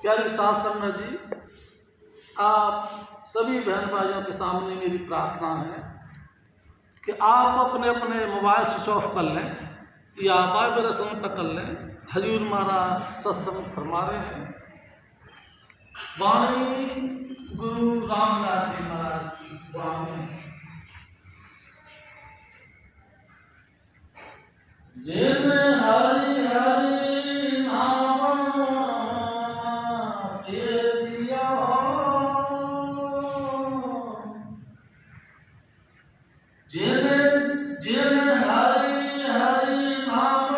प्यारी साध संगत जी, आप सभी बहन भाइयों के सामने मेरी प्रार्थना है कि आप अपने अपने मोबाइल स्विच ऑफ कर लें या वाइब्रेशन पर कर लें। हजूर महाराज सत्संग फरमा रहे हैं। वाणी गुरु रामदास जी महाराज की वाणी। जिन हरि हरि नाम चेतिया, जिन जिन हरि हरि नाम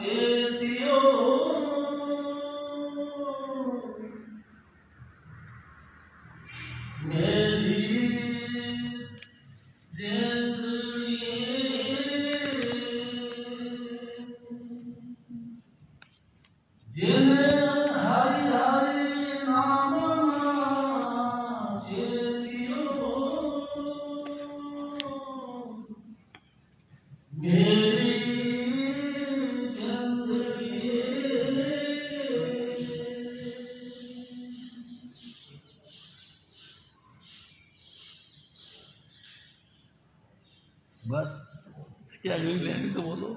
चेतियो, मेरी जिन हरि हरि नाम चेतियो, मेरी जिंदगी। बस इसके अगली लाइन तो बोलो।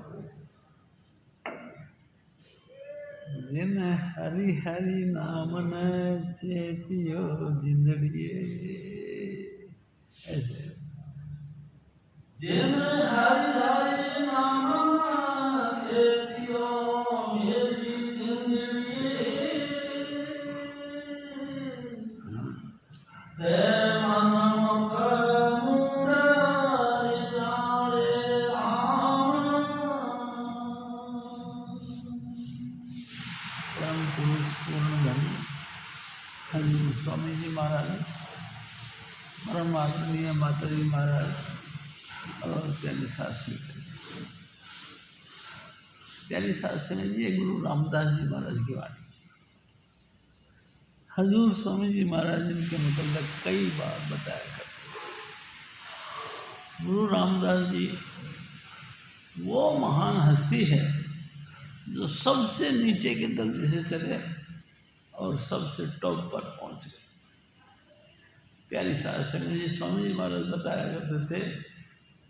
जिन हरि हरि नाम न चेतियो जिंदड़िए, ऐसे जिन हरि हरि नाम न चेतियो, मेरी जिंदड़िए। मन मुख हजूर स्वामी जी महाराज, परम आदरणीय माता जी महाराज और प्यारी साध संगत। प्यारी साध संगत जी, गुरु रामदास जी महाराज की वाणी। हजूर स्वामी जी महाराज इनके मतलब कई बार बताया करते थे। गुरु रामदास जी वो महान हस्ती है जो सबसे नीचे के दर्जे से चले और सबसे टॉप पर पहुंच गए। प्यारी साध संगत जी, स्वामी जी महाराज बताया करते थे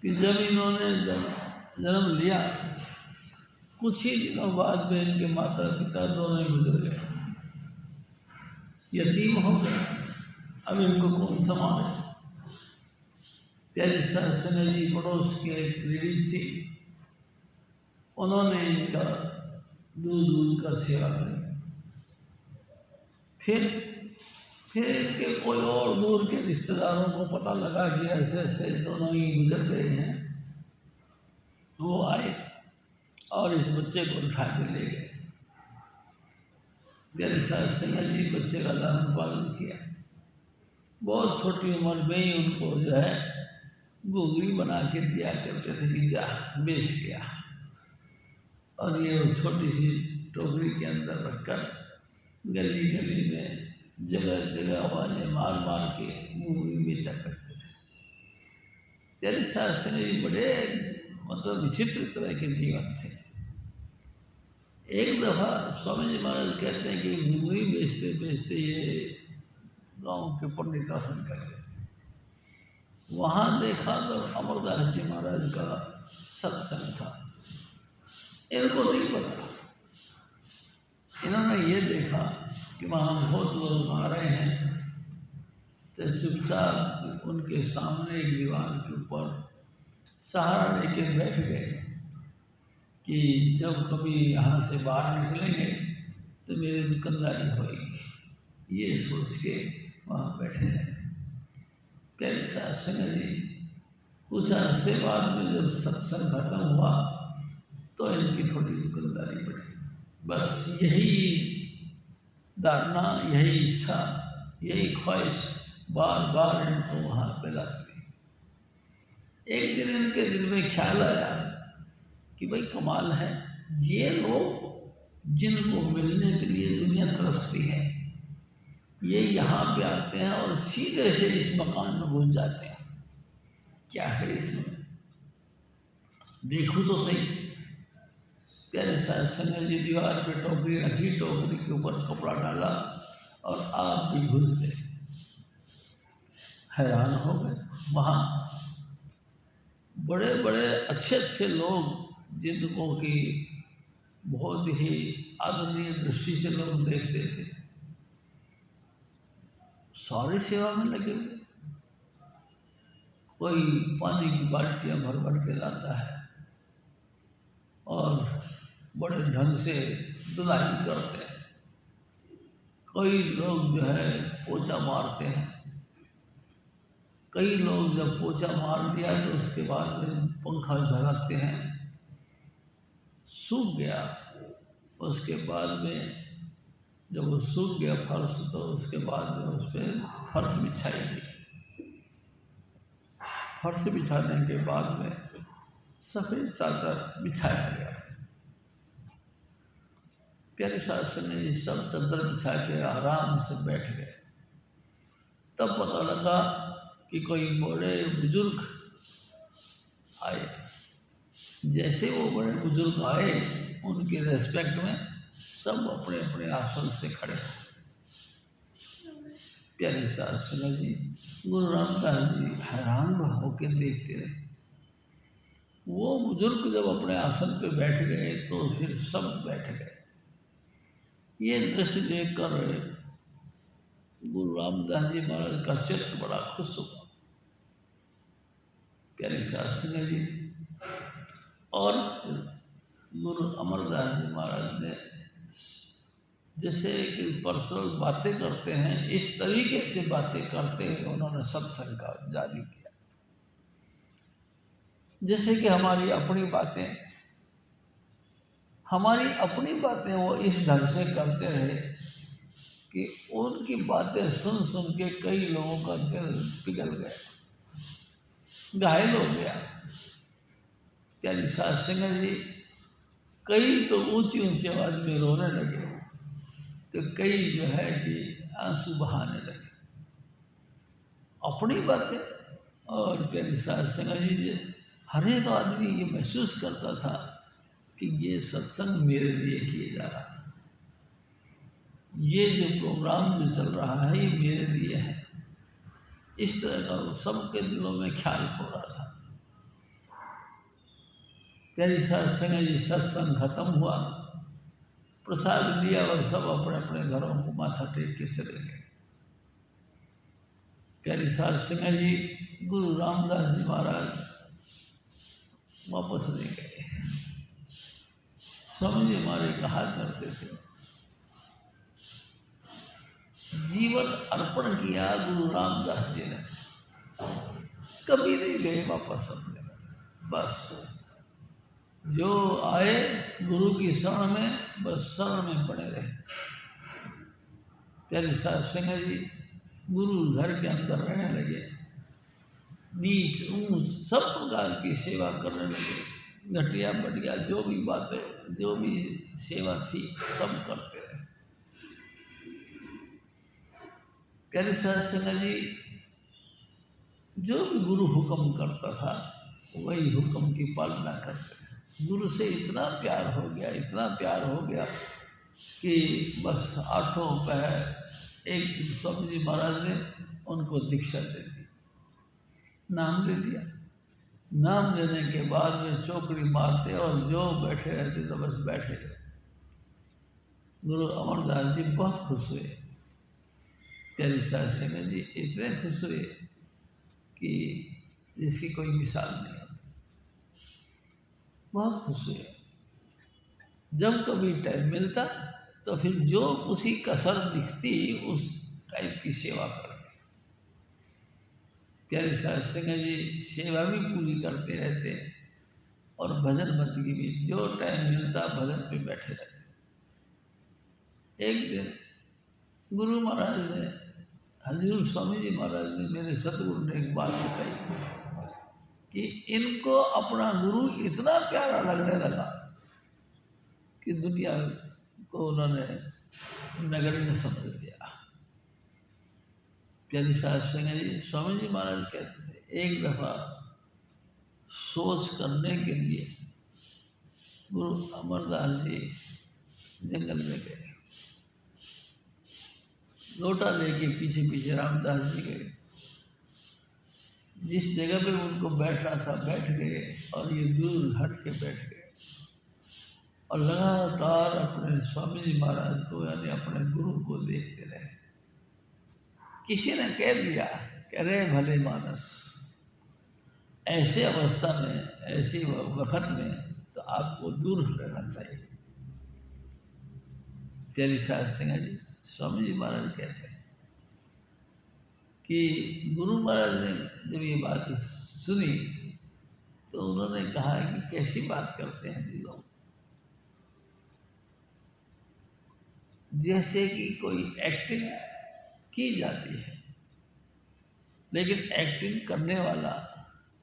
कि जब इन्होंने जन्म लिया, कुछ ही दिनों बाद में इनके माता पिता दोनों ही गुजर गए, यतीम हो गए। अब इनको कौन संभाले। प्यारी साध संगत जी, पड़ोस की एक लेडीज थी, उन्होंने इनका दूध का सेवा की। फिर इनके कोई और दूर के रिश्तेदारों को पता लगा कि ऐसे ऐसे दोनों ही गुजर गए हैं। वो आए और इस बच्चे को उठा के ले गए। प्यारी साध संगत जी बच्चे का लालन पालन किया। बहुत छोटी उम्र में ही उनको जो है घुंघरी बना के दिया करते थे कि जा बेच गया, और ये वो छोटी सी टोकरी के अंदर रखकर गली गली में जगह जगह आवाज़ें मार मार के घुंघरी बेचा करते थे। प्यारी साध संगत जी बड़े मतलब विचित्र तरह के जीवन थे। एक दफ़ा स्वामी जी महाराज कहते हैं कि घुंघरी बेचते बेचते ये गांव के पंडित निकल गए। वहाँ देखा तो अमरदास जी महाराज का सत्संग था। इनको नहीं पता, इन्होंने ये देखा कि वहाँ बहुत लोग आ रहे हैं, तो चुपचाप उनके सामने एक दीवार के ऊपर सहारा लेके बैठ गए कि जब कभी यहाँ से बाहर निकलेंगे तो मेरी दुकानदारी होगी, ये सोच के वहाँ बैठे रहे। प्यारी साध संगत जी, कुछ अरसे बाद में जब सत्संग खत्म हुआ तो इनकी थोड़ी दुकानदारी बढ़ी। बस यही धारणा, यही इच्छा, यही ख्वाहिश बार बार इनको वहाँ पे लाती गई। एक दिन इनके दिल में ख्याल आया कि भाई कमाल है, ये लोग जिनको मिलने के लिए दुनिया तरसती है, ये यहाँ पे आते हैं और सीधे से इस मकान में घुस जाते हैं। क्या है इसमें, देखूँ तो सही। प्यारे साहब संग जी दीवार पे टोकरी रखी, टोकरी के ऊपर कपड़ा डाला और आप भी घुस गए। हैरान हो गए। वहाँ बड़े बड़े अच्छे अच्छे लोग जिनको कि बहुत ही आदरणीय दृष्टि से लोग देखते थे, सारी सेवा में लगे हुए। कोई पानी की बाल्टियाँ भर भर के लाता है और बड़े ढंग से धुलाई करते हैं। कई लोग जो है पोछा मारते हैं। कई लोग जब पोछा मार लिया तो उसके बाद में पंखा झलकते हैं, सूख गया। उसके बाद में जब वो सूख गया फर्श, तो उसके बाद में उस पर फर्श बिछाई गई। फर्श बिछाने के बाद में सफ़ेद चादर बिछाया गया। प्यारे शासन ने ये सब चादर बिछा के आराम से बैठ गए। तब पता लगा कि कोई बड़े बुजुर्ग आए। जैसे वो बड़े बुजुर्ग आए, उनके रेस्पेक्ट में सब अपने अपने आसन से खड़े हो। प्यारे शासन जी, गुरु रामदास जी हैरान होकर देखते रहे। वो बुजुर्ग जब अपने आसन पे बैठ गए तो फिर सब बैठ गए। ये दृश्य देखकर गुरु रामदास जी महाराज का चित्त बड़ा खुश हुआ। प्यारे शासन जी और गुरु अमरदास जी महाराज ने जैसे कि पर्सनल बातें करते हैं, इस तरीके से बातें करते हुए उन्होंने सत्संग का जारी किया। जैसे कि हमारी अपनी बातें वो इस ढंग से करते रहे कि उनकी बातें सुन सुन के कई लोगों का दिल पिघल गया, घायल हो गया। प्यारी सास सिंह जी कई तो ऊंची ऊंची आवाज़ में रोने लगे, तो कई जो है कि आंसू बहाने लगे अपनी बातें। और प्यारी सास सिंह जी, हर एक आदमी ये महसूस करता था कि ये सत्संग मेरे लिए किए जा रहा है, ये जो प्रोग्राम जो चल रहा है ये मेरे लिए है। इस तरह का सबके दिलों में ख्याल हो रहा था। प्यारी सत्संग जी सत्संग खत्म हुआ, प्रसाद लिया और सब अपने अपने घरों को माथा टेक के चले गए। प्यारी सत्संग जी गुरु रामदास जी महाराज वापस ले गए। स्वामी जी हमारे कहा करते थे, जीवन अर्पण किया गुरु रामदास जी ने, कभी नहीं गए वापस अपने। बस जो आए गुरु की शरण में, बस शरण में पड़े रहे। प्यारे सत्संग जी गुरु घर के अंदर रहने लगे, नीच ऊंच सब प्रकार की सेवा करने लगे। घटिया बढ़िया जो भी बातें, जो भी सेवा थी सब करते रहे। प्यारे सत्संग जी जो भी गुरु हुक्म करता था वही हुक्म की पालना करते थे। गुरु से इतना प्यार हो गया, इतना प्यार हो गया कि बस आठों पहर एक दिन स्वामी जी महाराज ने उनको दीक्षा दे दी, नाम ले लिया। नाम लेने के बाद में चौकड़ी मारते और जो बैठे रहते तो बस बैठे रहते। गुरु अमरदास जी बहुत खुश हुए। प्यारी सत्संग जी इतने खुश हुए कि जिसकी कोई मिसाल नहीं होती। बहुत खुश हुए। जब कभी टाइम मिलता तो फिर जो उसी कसर दिखती उस टाइप की सेवा करते। प्यारे सत्संग जी सेवा भी पूरी करते रहते और भजन बंदगी भी, जो टाइम मिलता भजन पे बैठे रहते। एक दिन गुरु महाराज ने, हजूर स्वामी जी महाराज ने, मेरे सतगुरु ने एक बात बताई कि इनको अपना गुरु इतना प्यारा लगने लगा कि दुनिया को उन्होंने नगण्य समझ लिया। प्यारी सत्संग जी स्वामी जी महाराज कहते थे, एक दफ़ा सोच करने के लिए गुरु अमरदास जी जंगल में गए, लोटा लेके पीछे पीछे रामदास जी गए। जिस जगह पे उनको बैठना था बैठ गए और ये दूर हट के बैठ गए और लगातार अपने स्वामी जी महाराज को यानी अपने गुरु को देखते रहे। किसी ने कह दिया, कह रहे भले मानस, ऐसे अवस्था में, ऐसी वक्त में तो आपको दूर रहना चाहिए। प्यारी साध सिंह जी स्वामी जी महाराज कहते हैं कि गुरु महाराज ने जब ये बात सुनी तो उन्होंने कहा कि कैसी बात करते हैं जी लोग, जैसे कि कोई एक्टिंग की जाती है, लेकिन एक्टिंग करने वाला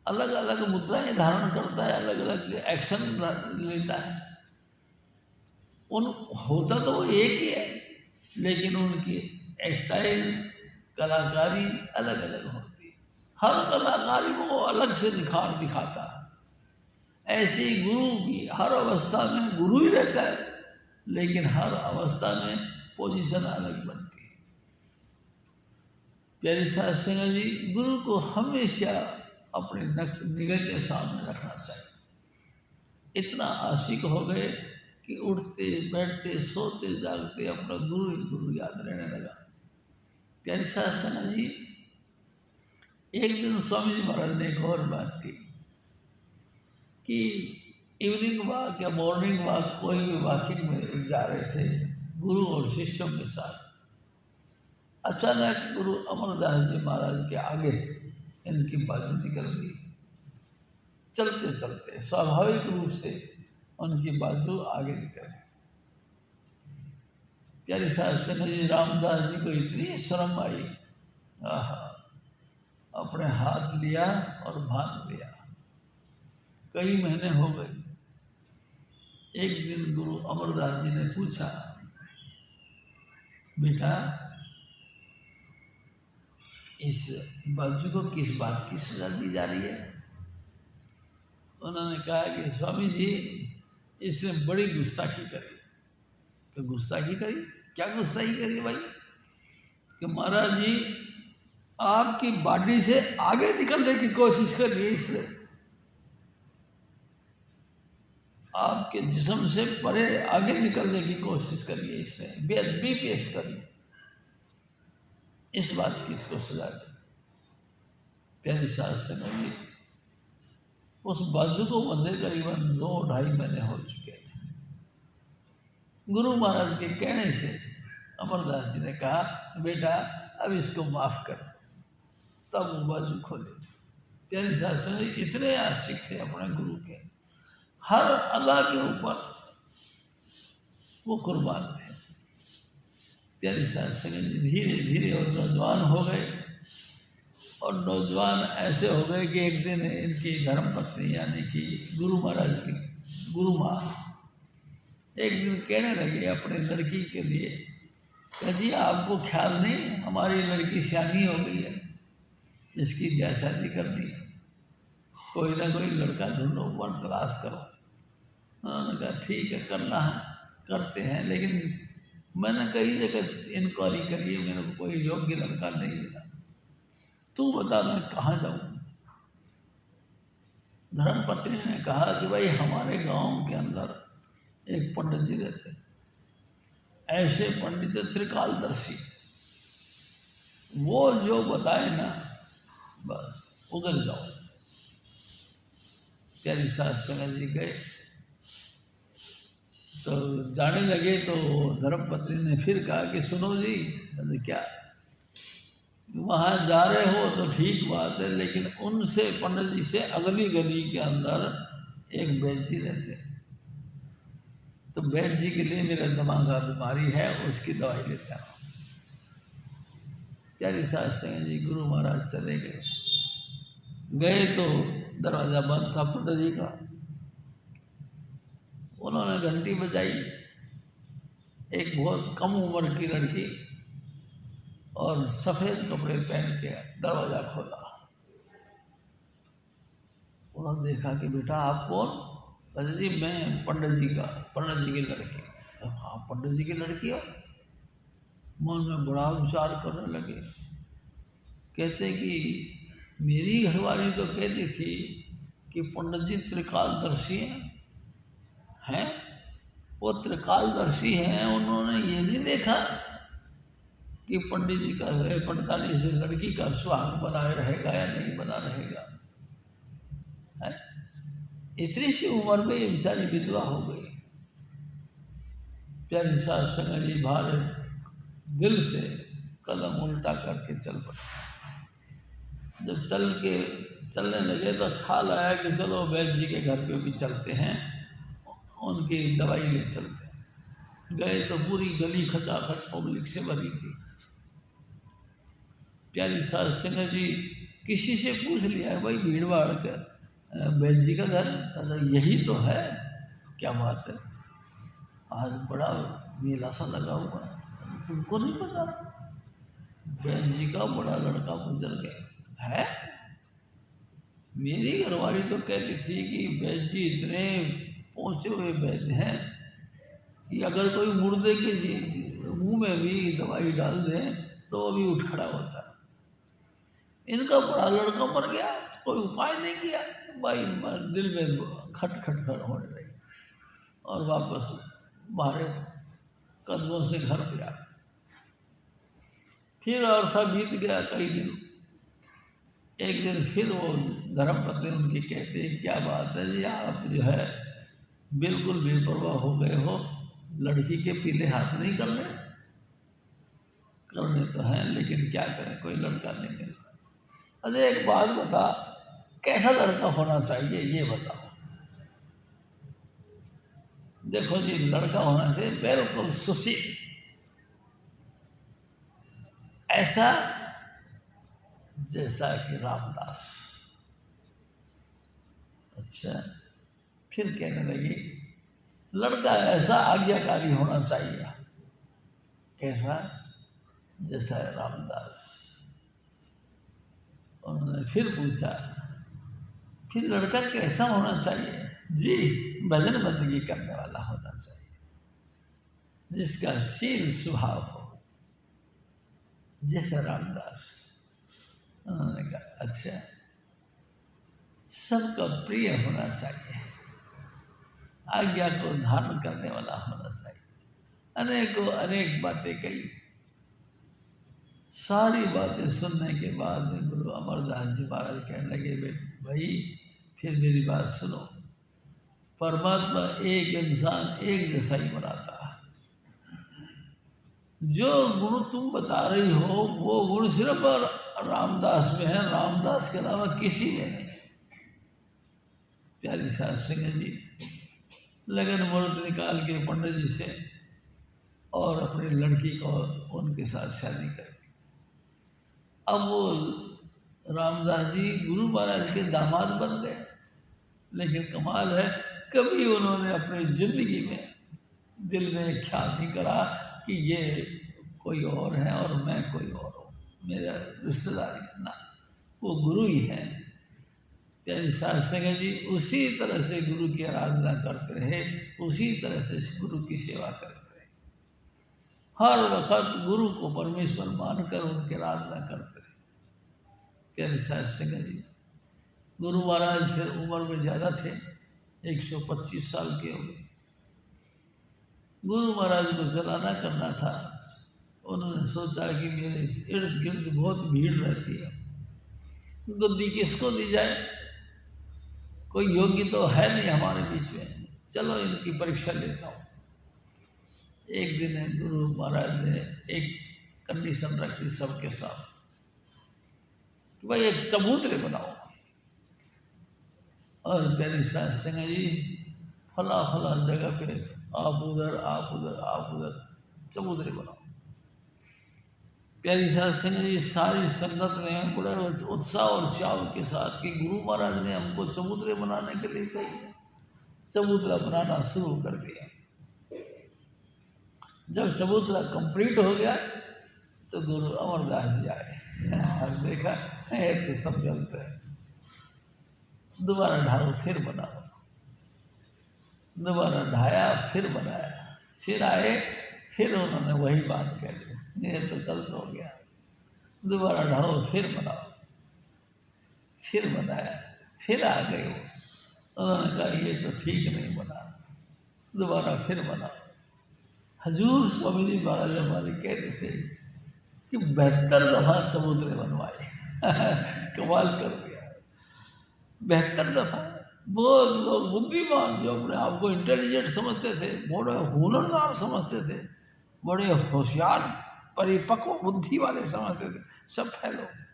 अलग अलग मुद्राएं धारण करता है, अलग अलग एक्शन लेता है। होता तो वो एक ही है, लेकिन उनकी स्टाइल कलाकारी अलग अलग होती है। हर कलाकारी वो अलग से दिखाता है। ऐसे ही गुरु भी हर अवस्था में गुरु ही रहता है, लेकिन हर अवस्था में पोजीशन अलग बनती है। प्यारी साध सिंह जी, गुरु को हमेशा अपने निगाह के सामने रखना चाहिए। इतना आशिक हो गए कि उठते बैठते सोते जागते अपना गुरु ही गुरु याद रहने लगा। प्यारी साध सिंह जी, एक दिन स्वामी जी महाराज ने एक और बात की कि इवनिंग वॉक या मॉर्निंग वॉक, कोई भी वॉकिंग में जा रहे थे गुरु और शिष्यों के साथ। अचानक गुरु अमरदास जी महाराज के आगे इनकी बाजू निकल गई। चलते चलते स्वाभाविक रूप से उनकी बाजू आगे निकल गई। प्यारी साहब सिंह जी, रामदास जी को इतनी शर्म आई, अपने हाथ लिया और बांध लिया। कई महीने हो गए। एक दिन गुरु अमरदास जी ने पूछा, बेटा इस बाजू को किस बात की सजा दी जा रही है? उन्होंने कहा कि स्वामी जी, इसने बड़ी गुस्ताखी करी। तो गुस्ताखी करी? क्या गुस्ताखी करी भाई? कि महाराज जी आपकी बॉडी से आगे निकलने की कोशिश कर रही है, इसने आपके जिस्म से परे आगे निकलने की कोशिश करी है, इसने बेअदबी पेश करी। इस बात की इसको सजा दी। प्यारी साध सिंह जी, उस बाजू को बंधे करीबन 2-2.5 महीने हो चुके थे। गुरु महाराज के कहने से अमरदास जी ने कहा, बेटा अब इसको माफ कर। तब वो बाजू खोले। प्यारी साध सिंह जी इतने आशिक थे अपने गुरु के, हर अदा के ऊपर वो कुर्बान थे। प्यारी साध सिंह जी धीरे धीरे और नौजवान हो गए। और नौजवान ऐसे हो गए कि एक दिन इनकी धर्मपत्नी यानी कि गुरु महाराज की गुरु माँ एक दिन कहने लगे अपने लड़की के लिए, कहा जी आपको ख्याल नहीं हमारी लड़की शादी हो गई है, इसकी ब्याह शादी करनी है, कोई ना कोई लड़का ढूंढो, वन तलाश करो। उन्होंने कहा ठीक है, करना है, करते हैं, लेकिन मैंने कई जगह इंक्वायरी करी है, मेरे को कोई योग्य लड़का नहीं मिला, तू बता मैं कहाँ जाऊँ? धर्मपत्नी ने कहा कि भाई हमारे गांव के अंदर एक पंडित जी रहते, ऐसे पंडित त्रिकालदर्शी, वो जो बताए ना बस उधर जाओ। प्यारी साध सिंह जी गए तो जाने लगे तो धर्मपत्नी ने फिर कहा कि सुनो जी, क्या वहाँ जा रहे हो तो ठीक बात है, लेकिन उनसे पंडित जी से अगली गली के अंदर एक वैद्य जी रहते हैं, तो वैद्य जी के लिए मेरे दिमाग का बीमारी है, उसकी दवाई लेता हूँ। प्यारी साध सिंह जी गुरु महाराज चले गए तो दरवाज़ा बंद था पंडित जी का। उन्होंने घंटी बजाई, एक बहुत कम उम्र की लड़की और सफ़ेद कपड़े पहन के दरवाज़ा खोला। उन्होंने देखा कि बेटा आप कौन? कहते जी मैं पंडित जी की लड़की। हाँ पंडित जी की लड़की हो। मन में बड़ा विचार करने लगे। कहते कि मेरी घरवाली तो कहती थी कि पंडित जी त्रिकालदर्शी हैं। वो त्रिकालदर्शी हैं, उन्होंने ये नहीं देखा कि पंडित जी का 45 लड़की का सुहाग बना रहेगा या नहीं बना रहेगा। है? इतनी सी उम्र में ये बेचारी विधवा हो गई। प्यारी सास संगा जी भारे दिल से कदम उल्टा करके चल पड़े। जब चलने लगे तो ख्याल आया कि चलो वैद्य जी के घर पे भी चलते हैं, उनकी दवाई ले चलते हैं। गए तो पूरी गली खचाखच पब्लिक से भरी थी। प्यारी सास सिंह जी किसी से पूछ लिया भाई भीड़ भाड़ का वैद्य जी का घर, कहता यही तो है। क्या बात है, आज बड़ा मेला सा लगा हुआ है, तुमको नहीं पता वैद्य जी का बड़ा लड़का गुजर गया है। मेरी घरवाली तो कहती थी कि वैद्य जी इतने पहुँचे हुए वैद्य हैं कि अगर कोई मुर्दे के मुंह में भी दवाई डाल दें तो वो भी उठ खड़ा होता है। इनका बड़ा लड़का मर गया, कोई उपाय नहीं किया। भाई दिल में खट खट खट होने लगी और वापस बाहर कदमों से घर पे आ। फिर और सब बीत गया कई दिन। एक दिन फिर वो धर्मपत्नी उनकी कहते हैं क्या बात है जी, आप जो है बिल्कुल बेपरवाह हो गए हो, लड़की के पीले हाथ नहीं करने तो हैं, लेकिन क्या करें कोई लड़का नहीं मिलता। अच्छा एक बात बता, कैसा लड़का होना चाहिए ये बताओ। देखो जी लड़का होना चाहिए बिल्कुल सुशील, ऐसा जैसा कि रामदास। अच्छा फिर कहने लगी लड़का ऐसा आज्ञाकारी होना चाहिए, कैसा, जैसा है रामदास। उन्होंने फिर पूछा फिर लड़का कैसा होना चाहिए? जी भजन बंदगी करने वाला होना चाहिए, जिसका शील स्वभाव हो, जैसा रामदास। उन्होंने कहा अच्छा, सबका प्रिय होना चाहिए, आज्ञा को धारण करने वाला होना चाहिए। अनेकों अनेक बातें कही। सारी बातें सुनने के बाद में गुरु अमरदास जी महाराज कहने लगे भाई फिर मेरी बात सुनो, परमात्मा एक इंसान एक जैसा ही बनाता है। जो गुरु तुम बता रही हो वो गुण सिर्फ रामदास में है, रामदास के अलावा किसी में नहीं। प्यारी सास सिंह जी लगन मुहूर्त निकाल के पंडित जी से और अपनी लड़की को उनके साथ शादी कर दी। अब वो रामदास जी गुरु महाराज के दामाद बन गए, लेकिन कमाल है कभी उन्होंने अपनी जिंदगी में दिल में ख्याल नहीं करा कि ये कोई और है और मैं कोई और हूँ, मेरा रिश्तेदारी है ना, वो गुरु ही है। प्यारी सास सिंह जी उसी तरह से गुरु की आराधना करते रहे, उसी तरह से गुरु की सेवा करते रहे, हर वक्त गुरु को परमेश्वर मानकर उनकी आराधना करते रहे। प्यारी सास सिंह जी गुरु महाराज फिर उम्र में ज़्यादा थे, 125 साल के हो गए। गुरु महाराज को चलाना करना था। उन्होंने सोचा कि मेरे इर्द गिर्द बहुत भीड़ रहती है, गद्दी किसको दी जाए, कोई योग्य तो है नहीं हमारे बीच में, चलो इनकी परीक्षा लेता हूँ। एक दिन गुरु महाराज ने एक कंडीशन रखी सबके साथ कि भाई एक चबूतरे बनाओ, और प्यारी सास सिंह जी फला फला जगह पे आप उधर आप उधर आप उधर चबूतरे बनाओ। प्यारी सास सिंह जी सारी संगत ने बड़े उत्साह और चाव के साथ कि गुरु महाराज ने हमको चबूतरे बनाने के लिए कही, चबूतरा बनाना शुरू कर दिया। जब चबूतरा कंप्लीट हो गया तो गुरु अमरदास जी आए और देखा है तो सब गलत है, दोबारा ढालो फिर बनाओ। दोबारा ढाया, फिर बनाया, फिर आए, फिर उन्होंने वही बात कह दी, ये तो गलत हो गया, दोबारा ढाओ, फिर बनाओ, फिर बनाया, फिर आ गए वो। उन्होंने कहा ये तो ठीक नहीं बना, दोबारा फिर बनाओ। हजूर स्वामी जी महाराज हमारे कहते थे कि 72 दफ़ा चबूतरे बनवाए। कमाल कर दिया, 72 दफ़ा। वो लोग बुद्धिमान जो अपने आप को इंटेलिजेंट समझते थे, बड़े हुनरदार समझते थे, बड़े होशियार परिपक्व बुद्धि वाले समझते थे, सब फैलो गए,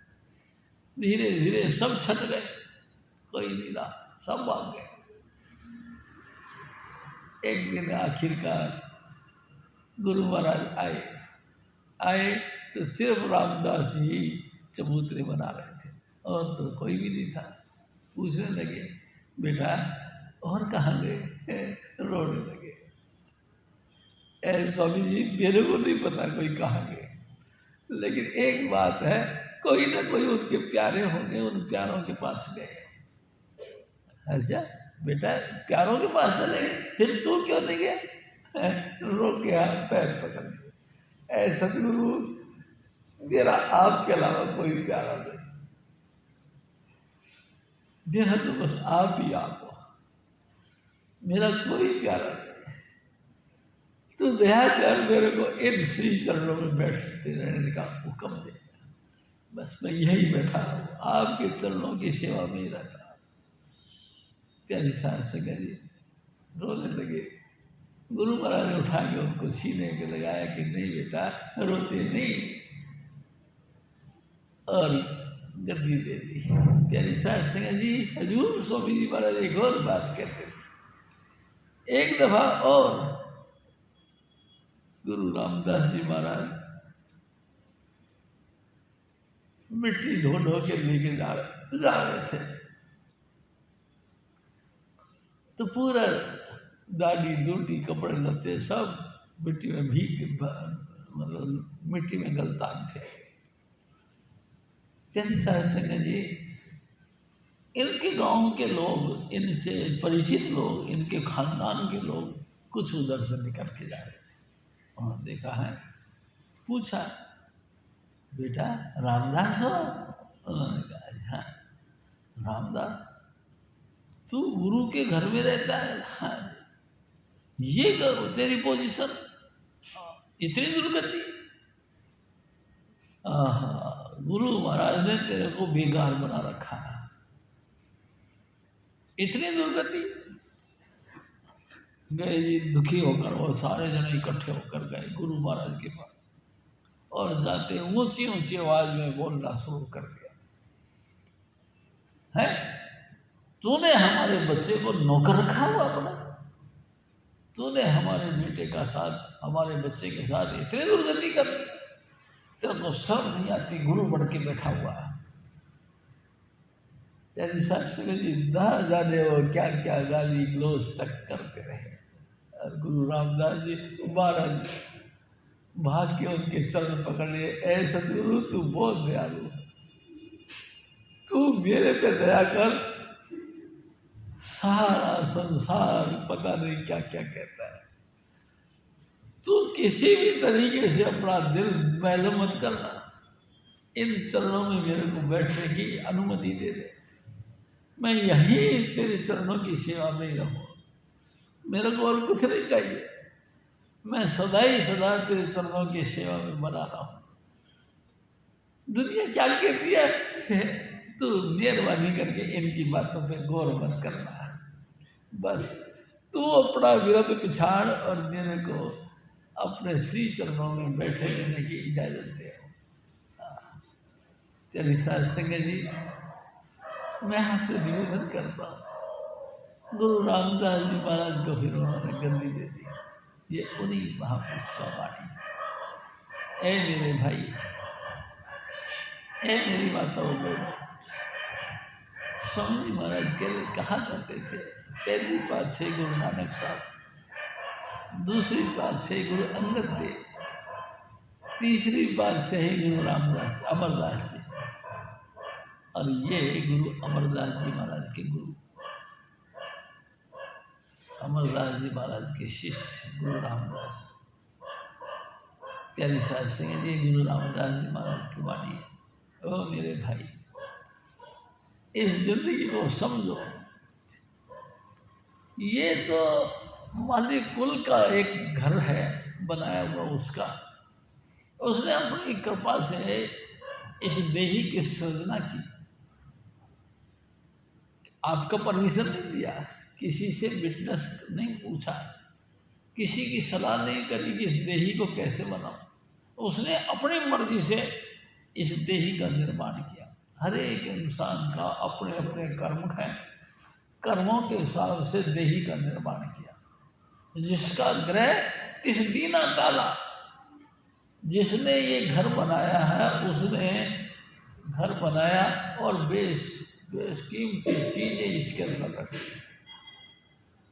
धीरे धीरे सब छट गए, कोई नहीं रहा, सब भाग गए। एक दिन आखिरकार गुरु महाराज आए तो सिर्फ रामदास जी चबूतरे बना रहे थे और तो कोई भी नहीं था। पूछने लगे, बेटा और कहाँ गए? रोने लगे, स्वामी जी मेरे को नहीं पता कोई कहाँ गए, लेकिन एक बात है, कोई ना कोई उनके प्यारे होंगे, उन प्यारों के पास गए। अच्छा बेटा, प्यारों के पास चले गए, फिर तू क्यों नहीं गया? रो के हाथ पैर पकड़ लिए, ऐ सतगुरु मेरा आपके अलावा कोई प्यारा नहीं, मेरा तो बस आप ही आप हो, मेरा कोई प्यारा नहीं, तू दया कर मेरे को इन श्री चरणों में बैठते रहने का हुक्म दे, बस मैं यही बैठा हूँ, आपके चरणों की सेवा में ही रहता। प्यारी सास संगा जी रोने लगे। गुरु महाराज ने उठा के उनको सीने पे लगाया कि नहीं बेटा रोते नहीं, और गद्दी दे दी। प्यारी सास संगा जी हजूर स्वामी जी महाराज एक और बात कहते थे। एक दफा और गुरु रामदास जी महाराज मिट्टी ढो ढो के लेके जा रहे थे, तो पूरा दाढ़ी दूढ़ी कपड़े लत्ते सब मिट्टी में भीग, मतलब मिट्टी में गलतान थे। प्यारी सास संगा जी इनके गांव के लोग, इनसे परिचित लोग, इनके खानदान के लोग कुछ उधर से निकल के जा रहे थे। उन्होंने देखा है, पूछा बेटा रामदास हो? उन्होंने कहा हाँ रामदास, तू गुरु के घर में रहता है? हाँ। ये करो तेरी पोजीशन, इतनी दुर्गति? गुरु महाराज ने तेरे को बेगार बना रखा है, इतनी दुर्गति? गए जी दुखी होकर, और सारे जने इकट्ठे होकर गए गुरु महाराज के पास, और जाते ऊंची ऊंची आवाज में बोलना शुरू कर दिया, है तूने हमारे बच्चे को नौकर रखा हुआ अपना, तूने हमारे बेटे का साथ, हमारे बच्चे के साथ इतनी दुर्गति कर दी, तेरे को शर्म नहीं आती, गुरु बढ़ के बैठा हुआ है। प्यारी सास जी ना जाने वो क्या क्या गाली ग्लोज तक करते रहे, और गुरु रामदास जी महाराज भाग के उनके चरण पकड़ लिए, ऐ सतगुरु तू बहुत दयालु, तू मेरे पे दया कर, सारा संसार पता नहीं क्या क्या कहता है, तू किसी भी तरीके से अपना दिल मैल मत करना, इन चरणों में मेरे को बैठने की अनुमति दे दे, मैं यहीं तेरे चरणों की सेवा में ही रहूँ, मेरे को और कुछ नहीं चाहिए, मैं सदा ही सदा तेरे चरणों की सेवा में बना रहा हूँ। दुनिया क्या कहती है, तू मेहरबानी करके इनकी बातों पे गौर मत करना, बस तू अपना विरध पिछाड़ और मेरे को अपने श्री चरणों में बैठे रहने की इजाज़त दे। तेरी सास संगा जी मैं आपसे निवेदन करता हूँ, गुरु रामदास जी महाराज को फिर उन्होंने गद्दी दे दी, ये उन्हीं महापुरुष का वाणी। ऐ मेरे भाई, ऐ मेरी माताओं बहनों, स्वामी जी महाराज के कहा करते थे, पहली पातशाही गुरु नानक साहब, दूसरी पातशाही गुरु अंगद देव, तीसरी पातशाही गुरु रामदास अमरदास जी, और ये गुरु अमरदास जी महाराज के गुरु। अमरदास जी महाराज के शिष्य गुरु रामदास, प्यारी साध संगत जी, गुरु रामदास जी महाराज की वाणी है। ओ मेरे भाई, इस जिंदगी को समझो। ये तो माली कुल का एक घर है बनाया हुआ उसका, उसने अपनी कृपा से इस देही की सृजना की। आपका परमिशन नहीं दिया, किसी से विटनेस नहीं पूछा, किसी की सलाह नहीं करी कि इस देही को कैसे बनाओ। उसने अपनी मर्जी से इस देही का निर्माण किया। हर एक इंसान का अपने अपने कर्म हैं, कर्मों के हिसाब से देही का निर्माण किया। जिसका ग्रह तिस दीना ताला, जिसने ये घर बनाया है उसने घर बनाया और बेशकीमती चीजें इसके अंदर रखी।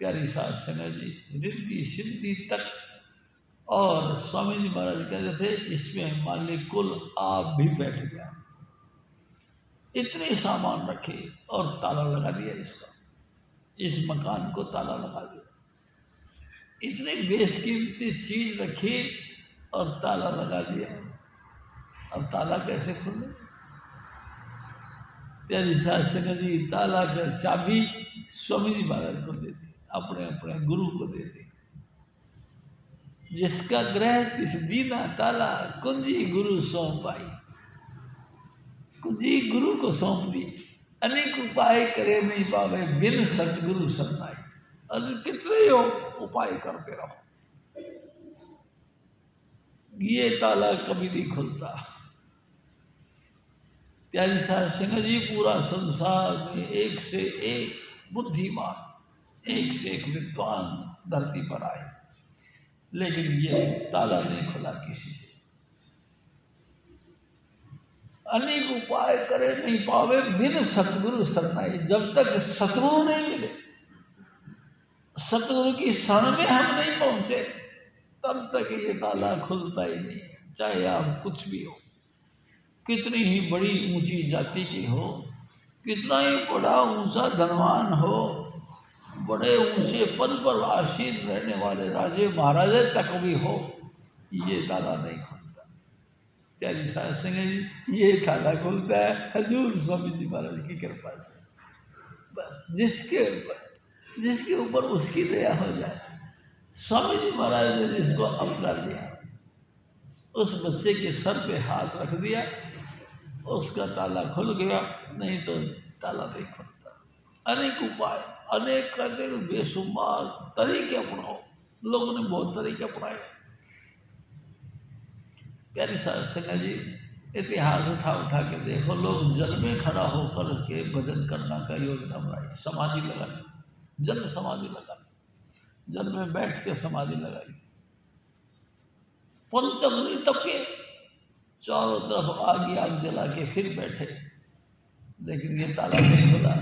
प्यारी साध संगत जी, रिद्धि सिद्धि तक। और स्वामी जी महाराज कहते थे इसमें मालिक कुल आप भी बैठ गया। इतने सामान रखे और ताला लगा दिया इसका, इस मकान को ताला लगा दिया। इतनी बेशकीमती चीज रखी और ताला लगा दिया। अब ताला कैसे खोले? प्यारी साध संगत जी, ताला का चाबी स्वामी जी महाराज को दे दी, अपने अपने गुरु को दे दी। जिसका ग्रह किस दीना ताला, कुंजी गुरु सौंप आई। कुंजी गुरु को सौंप दी। अनेक उपाय करे नहीं पावे, बिन सतगुरु सन्नाई। और कितने उपाय करते रहो, ये ताला कभी नहीं खुलता। प्यारी साध संगत जी, पूरा संसार में एक से एक बुद्धिमान, एक से एक विद्वान धरती पर आए, लेकिन ये ताला नहीं खुला किसी से। अनेक उपाय करे नहीं पावे, बिन सतगुरु शरणाई। जब तक सतगुरु नहीं मिले, सतगुरु की शरण में हम नहीं पहुंचे, तब तक ये ताला खुलता ही नहीं है। चाहे आप कुछ भी हो, कितनी ही बड़ी ऊंची जाति के हो, कितना ही बड़ा ऊंचा धनवान हो, बड़े ऊंचे पद पर आसीन रहने वाले राजे महाराजे तक भी हो, ये ताला नहीं खुलता। प्यारी साध संगत जी, ये ताला खुलता है हजूर स्वामी जी महाराज की कृपा से। बस जिसके ऊपर उसकी दया हो जाए। स्वामी जी महाराज ने जिसको अपना लिया, उस बच्चे के सर पे हाथ रख दिया, उसका ताला खुल गया, नहीं तो ताला नहीं खुलता। अनेक उपाय, अनेक कहते बेशुमार तरीके अपनाओ, लोगों ने बहुत तरीके अपनाए। प्यारी साध संगत जी, इतिहास उठा के देखो, लोग जल में खड़ा होकर के भजन करना का योजना बनाई, समाधि लगाई, जल समाधि लगाई, जल में बैठ के समाधि लगाई, पंचअग्नि तपे, चारों तरफ आग जला के फिर बैठे, लेकिन ये ताला नहीं खुला।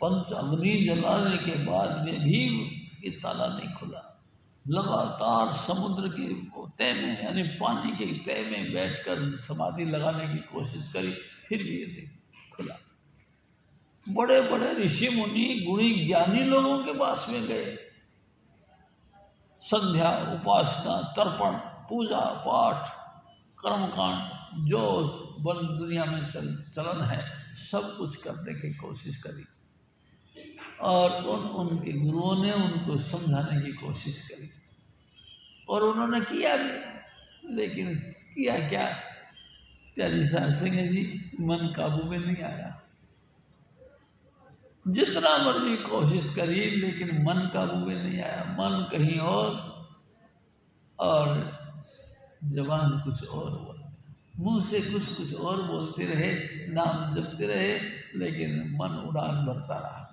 पंचअग्नि जलाने के बाद में भी ये ताला नहीं खुला। लगातार समुद्र की तह में, यानी पानी के तह में बैठकर समाधि लगाने की कोशिश करी, फिर भी ये नहीं खुला। बड़े बड़े ऋषि मुनि गुणी ज्ञानी लोगों के पास में गए, संध्या, उपासना, तर्पण, पूजा पाठ, कर्मकांड, जो बन दुनिया में चलन है, सब कुछ करने की कोशिश करी। और उनके गुरुओं ने उनको समझाने की कोशिश करी, और उन्होंने किया भी, लेकिन किया क्या? प्यारी साध संगत जी, मन काबू में नहीं आया। जितना मर्जी कोशिश करी, लेकिन मन काबू में नहीं आया। मन कहीं और जबान कुछ और बोल, मुंह से कुछ और बोलते रहे, नाम जपते रहे, लेकिन मन उड़ान भरता रहा,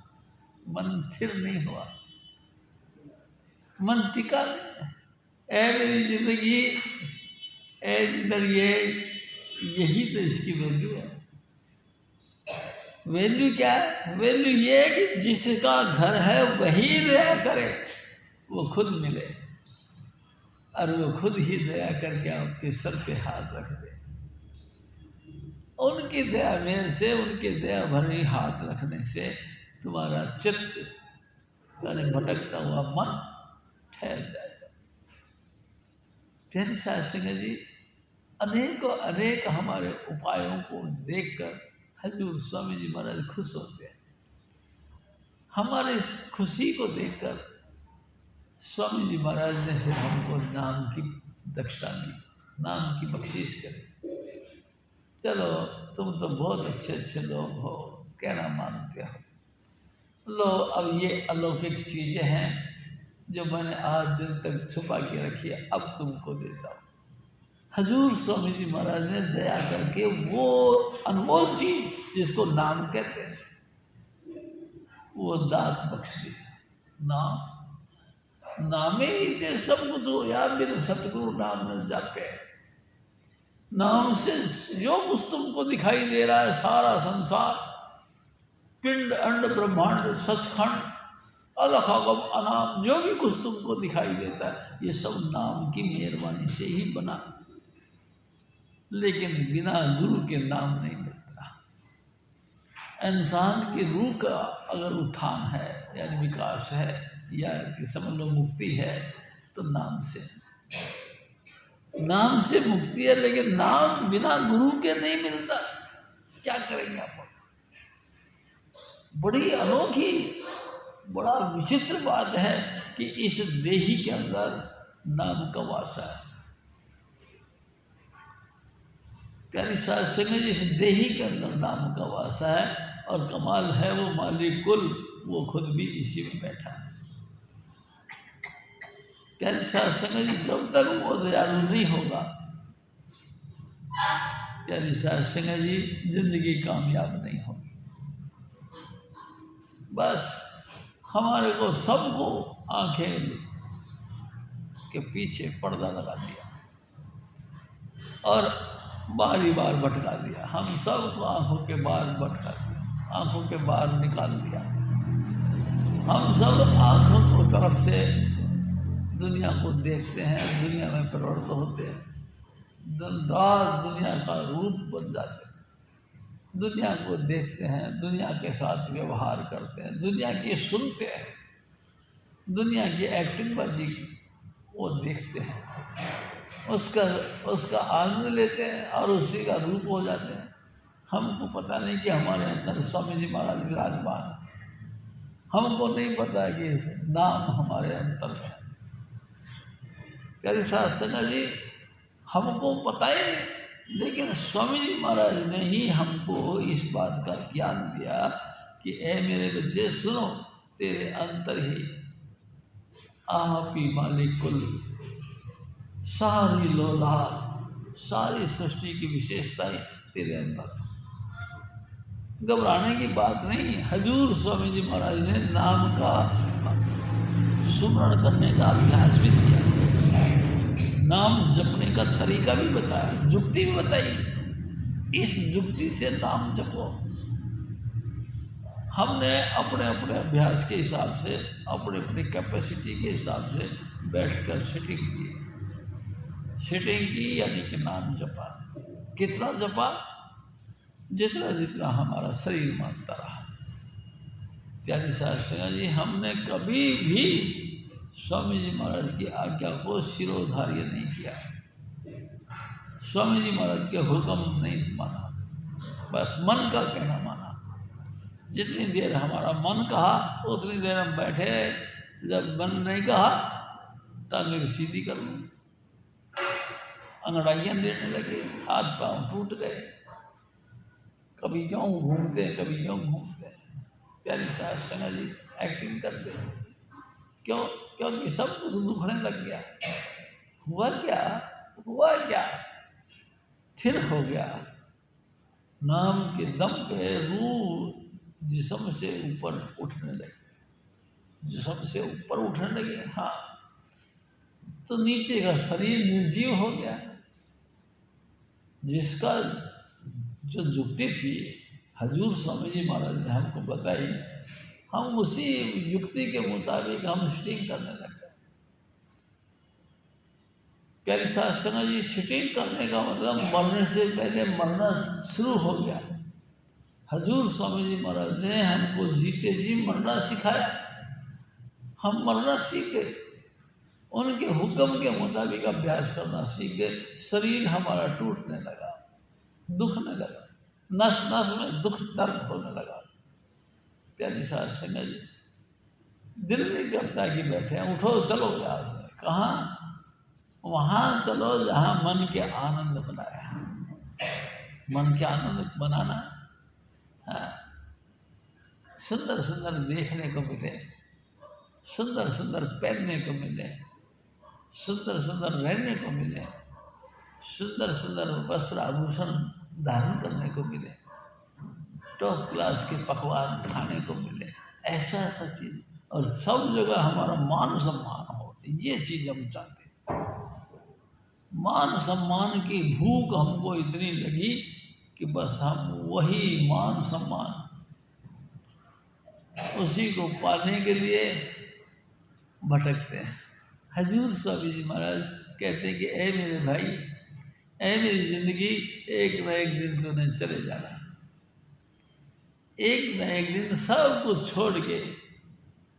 मन स्थिर नहीं हुआ, मन टिका नहीं। ऐ मेरी जिंदगी, ऐ जिधर यही तो इसकी वैल्यू है। वैल्यू क्या है? वैल्यू ये है कि जिसका घर है वही दया करे, वो खुद मिले, और वो खुद ही दया करके आपके सर पे हाथ रख दे। उनकी दया मेर से, उनके दया भरे हाथ रखने से तुम्हारा चित्त यानी भटकता हुआ मन ठहर जाएगा। प्यारे साध संगत जी, अनेकों अनेक हमारे उपायों को देखकर हजूर स्वामी जी महाराज खुश होते हैं। हमारे इस खुशी को देखकर स्वामी जी महाराज ने फिर हमको नाम की दक्षिणा दी, नाम की बख्शिश करी। चलो तुम तो बहुत अच्छे अच्छे लोग हो, कहना मानते हो, लो अब ये अलौकिक चीज़ें हैं जो मैंने आज दिन तक छुपा के रखी है, अब तुमको देता हूँ। हजूर स्वामी जी महाराज ने दया करके वो अनमोल चीज जिसको नाम कहते हैं वो दात बख्श दी। नामे ही थे सब कुछ हो, या मेरे सतगुरु नाम न जाके। नाम से जो कुछ तुमको दिखाई दे रहा है, सारा संसार, पिंड अंड ब्रह्मांड सचखंड अलख अगम अनाम, जो भी कुछ तुमको दिखाई देता है ये सब नाम की मेहरबानी से ही बना। लेकिन बिना गुरु के नाम नहीं मिलता। इंसान की रूह का अगर उत्थान है यानी विकास है या कि समझ लो मुक्ति है तो नाम से मुक्ति है। लेकिन नाम बिना गुरु के नहीं मिलता। क्या करेंगे आप? बड़ी अनोखी, बड़ा विचित्र बात है कि इस देही के अंदर नाम का वासा है। प्यारी साध संगत जी, इस देही के अंदर नाम का वासा है और कमाल है वो मालिक कुल, वो खुद भी इसी में बैठा है। प्यारी साध संगत जी, जब तक वो दयालु नहीं होगा, प्यारी साध संगत जी, जिंदगी कामयाब नहीं होगी। बस हमारे को सबको आंखें के पीछे पर्दा लगा दिया और बारी बार भटका दिया। हम सबको आंखों के बाहर भटका दिया, आंखों के बाहर निकाल दिया। हम सब आंखों को तरफ से दुनिया को देखते हैं, दुनिया में प्रवृत्त होते हैं, दिन रात दुनिया का रूप बन जाते हैं, दुनिया को देखते हैं, दुनिया के साथ व्यवहार करते हैं, दुनिया की सुनते हैं, दुनिया की एक्टिंग बाजी वो देखते हैं, उसका आनंद लेते हैं और उसी का रूप हो जाते हैं। हमको पता नहीं कि हमारे अंदर स्वामी जी महाराज विराजमान है, हमको नहीं पता कि नाम हमारे अंतर में है। प्यारे साध संगत जी, हमको पता ही नहीं, लेकिन स्वामी जी महाराज ने ही हमको इस बात का ज्ञान दिया कि ए मेरे बच्चे सुनो, तेरे अंतर ही आप ही मालिक कुल, सारी लोला, सारी सृष्टि की विशेषताएं तेरे अंदर। घबराने की बात नहीं। हजूर स्वामी जी महाराज ने नाम का सुमरण करने का अभ्यास भी किया, नाम जपने का तरीका भी बताया, जुक्ति भी बताई। इस जुक्ति से नाम जपो। हमने अपने अपने अभ्यास के हिसाब से, अपने अपनी कैपेसिटी के हिसाब से बैठकर सिटिंग की यानी कि नाम जपा। कितना जपा? जितना जितना हमारा शरीर मानता रहा। प्यारी साध संगत जी, हमने कभी भी स्वामी जी महाराज की आज्ञा को शिरोधार्य नहीं किया, स्वामी जी महाराज के हुक्म नहीं माना, बस मन का कहना माना। जितनी देर हमारा मन कहा उतनी देर हम बैठे, जब मन नहीं कहा टांगे सीधी कर ली, अंगड़ाइयाँ लेने लगे, हाथ पांव टूट गए, कभी यूँ घूमते कभी यूँ घूमते। प्यारी साध संगत जी, एक्टिंग करते क्यों? क्योंकि सब कुछ दुखने लग गया। हुआ क्या? थिर हो गया। नाम के दम पे रूह जिस्म से ऊपर उठने लगे, हाँ, तो नीचे का शरीर निर्जीव हो गया। जिसका जो जुक्ति थी हजूर स्वामी जी महाराज ने हमको बताई, हम उसी युक्ति के मुताबिक हम सिटिंग करने लगे। प्यारी साध संगत जी, सिटिंग करने का मतलब मरने से पहले मरना शुरू हो गया। हजूर स्वामी जी महाराज ने हमको जीते जी मरना सिखाया। हम मरना सीख गए, उनके हुक्म के मुताबिक अभ्यास करना सीख गए। शरीर हमारा टूटने लगा, दुखने लगा, नस नस में दुख दर्द होने लगा। प्यारी साध संगत जी, दिल नहीं करता कि बैठे, उठो चलो यहाँ से। कहाँ? वहाँ चलो जहाँ मन के आनंद बनाया। मन के आनंद बनाना, हाँ, सुंदर सुंदर देखने को मिले, सुंदर सुंदर पहनने को मिले, सुंदर सुंदर रहने को मिले, सुंदर सुंदर वस्त्र आभूषण धारण करने को मिले, टॉप क्लास के पकवान खाने को मिले, ऐसा ऐसा चीज़, और सब जगह हमारा मान सम्मान हो, ये चीज़ हम चाहते हैं। मान सम्मान की भूख हमको इतनी लगी कि बस हम वही मान सम्मान, उसी को पाने के लिए भटकते हैं। हजूर स्वामी जी महाराज कहते हैं कि ऐ मेरे भाई, ऐ मेरी ज़िंदगी, एक न एक दिन तूने चले जाना। एक न एक दिन सब कुछ छोड़ के,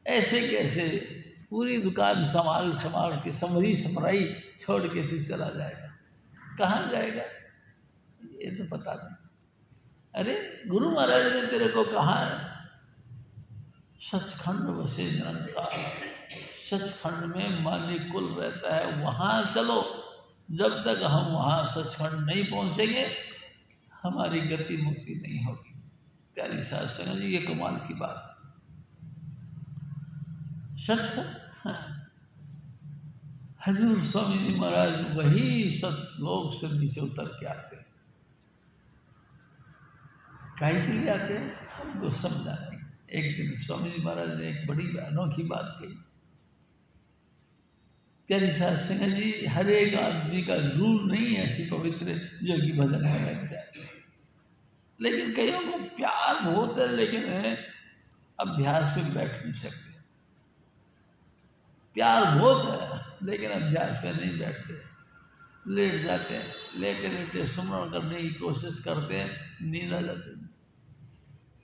ऐसे कैसे पूरी दुकान संभाल संभाल के, समरी समराई छोड़ के तू चला जाएगा। कहाँ जाएगा ये तो पता नहीं। अरे गुरु महाराज ने तेरे को कहा है, सचखंड वसे निरंकार, सचखंड में मालिक कुल रहता है, वहाँ चलो। जब तक हम वहाँ सचखंड नहीं पहुँचेंगे, हमारी गति मुक्ति नहीं होगी। प्यारी साध संगत जी, ये कमाल की बात है। सचखंड, हजूर स्वामी जी महाराज वही सतलोक से नीचे उतर के आते हैं। काहे के लिए आते हैं हमको समझा नहीं। एक दिन स्वामी जी महाराज ने एक बड़ी अनोखी बात कही। प्यारी साध संगत जी, हर एक आदमी का रूह नहीं है ऐसी पवित्र जो कि भजन में लग जाए, लेकिन कईयों को प्यार बहुत है, लेकिन अभ्यास पे बैठ नहीं सकते। प्यार बहुत है लेकिन अभ्यास पे नहीं बैठते, लेट जाते हैं, लेटे लेटे सुमरण करने की कोशिश करते हैं, नींद आ जाते हैं।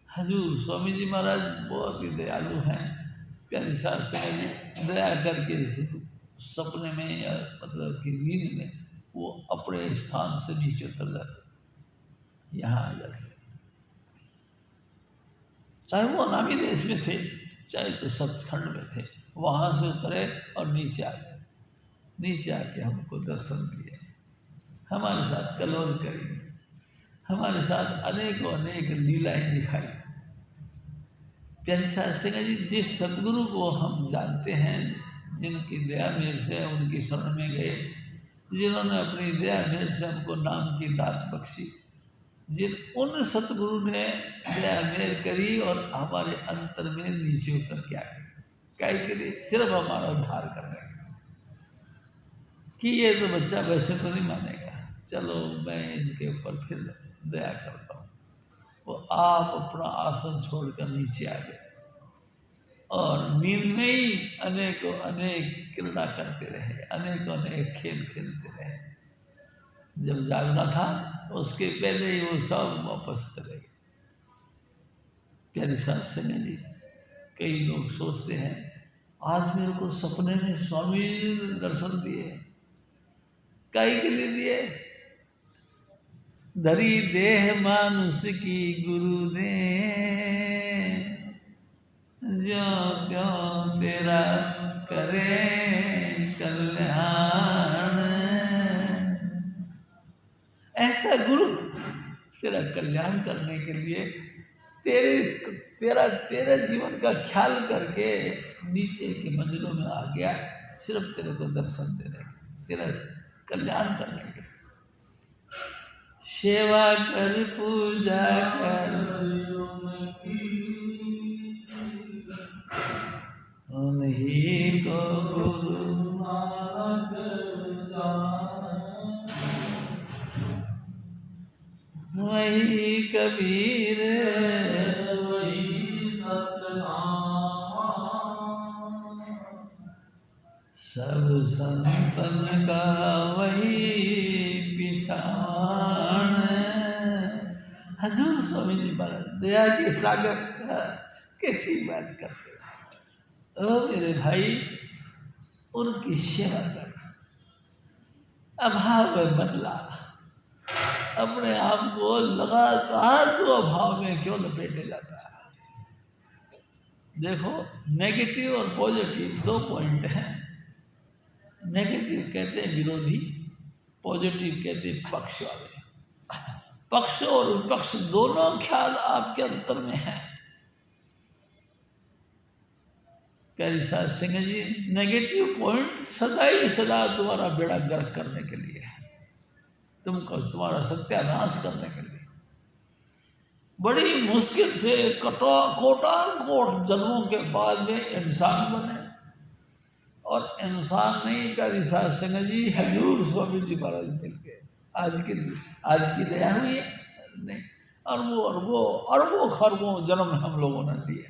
हजूर स्वामी जी महाराज बहुत ही दयालु हैं। प्यारी साध संगत जी, दया करके सपने में या मतलब कि नींद में वो अपने स्थान से नीचे उतर जाते, यहाँ आ जाते। चाहे वो अनामी देश में थे, चाहे तो सचखंड में थे, वहाँ से उतरे और नीचे आ गए। नीचे आके हमको दर्शन दिए, हमारे साथ कलोल करी, हमारे साथ अनेकों अनेक लीलाएं दिखाई। प्यारी साध संगत जी, जिस सतगुरु को हम जानते हैं, जिनकी दया मेर से उनकी शरण में गए, जिन्होंने अपनी दया मेर से हमको नाम की दात बख्शी, उन सतगुरु ने दया मेर करी और हमारे अंतर में नीचे उतर के आ गए। काहे के लिए? सिर्फ हमारा उद्धार करने के लिए कि ये तो बच्चा वैसे तो नहीं मानेगा, चलो मैं इनके ऊपर फिर दया करता हूँ। वो आप अपना आसन छोड़कर नीचे आ गए और नींद में ही अनेकों अनेक क्रीड़ा करते रहे, अनेकों अनेक खेल खेलते रहे। जब जागना था उसके पहले ही वो सब वापस चले गए। प्यारी साध संगत जी, कई लोग सोचते हैं आज मेरे को सपने में स्वामी जी ने दर्शन दिए, काहे के लिए दिए? धरी देह मानुष की गुरु ने, ज्यों त्यों तेरा करे कल्याण। ऐसा गुरु तेरा कल्याण करने के लिए तेरा जीवन का ख्याल करके नीचे की मंजिलों में आ गया, सिर्फ तेरे को दर्शन देने के, तेरा कल्याण करने के। सेवा कर पूजा कर उन्हीं को गुरु वही कबीर वही सतनाम, सब संतन का वही पिछाण। हजूर स्वामी जी महाराज दया के सागर कैसी बात करते, ओ मेरे भाई, उनकी सेवा कर, अभाव में बदला, अपने आप को लगातार तो अभाव में क्यों लपेटे जाता है। देखो, नेगेटिव और पॉजिटिव दो पॉइंट हैं। नेगेटिव कहते हैं विरोधी, पॉजिटिव कहते हैं पक्ष वाले। पक्ष और विपक्ष दोनों ख्याल आपके अंतर में है। प्यारी साध सिंह जी, नेगेटिव पॉइंट सदा ही सदा तुम्हारा बेड़ा गर्क करने के लिए है, तुमको तुम्हारा सत्यानाश करने के लिए। बड़ी मुश्किल से कोटान कोट जन्मों के बाद में इंसान बने, और इंसान नहीं प्यारी साध सिंह जी, हजूर स्वामी जी महाराज मिल के आज की दया हुई है नहीं, अरबों खरबों जन्म हम लोगों ने लिए,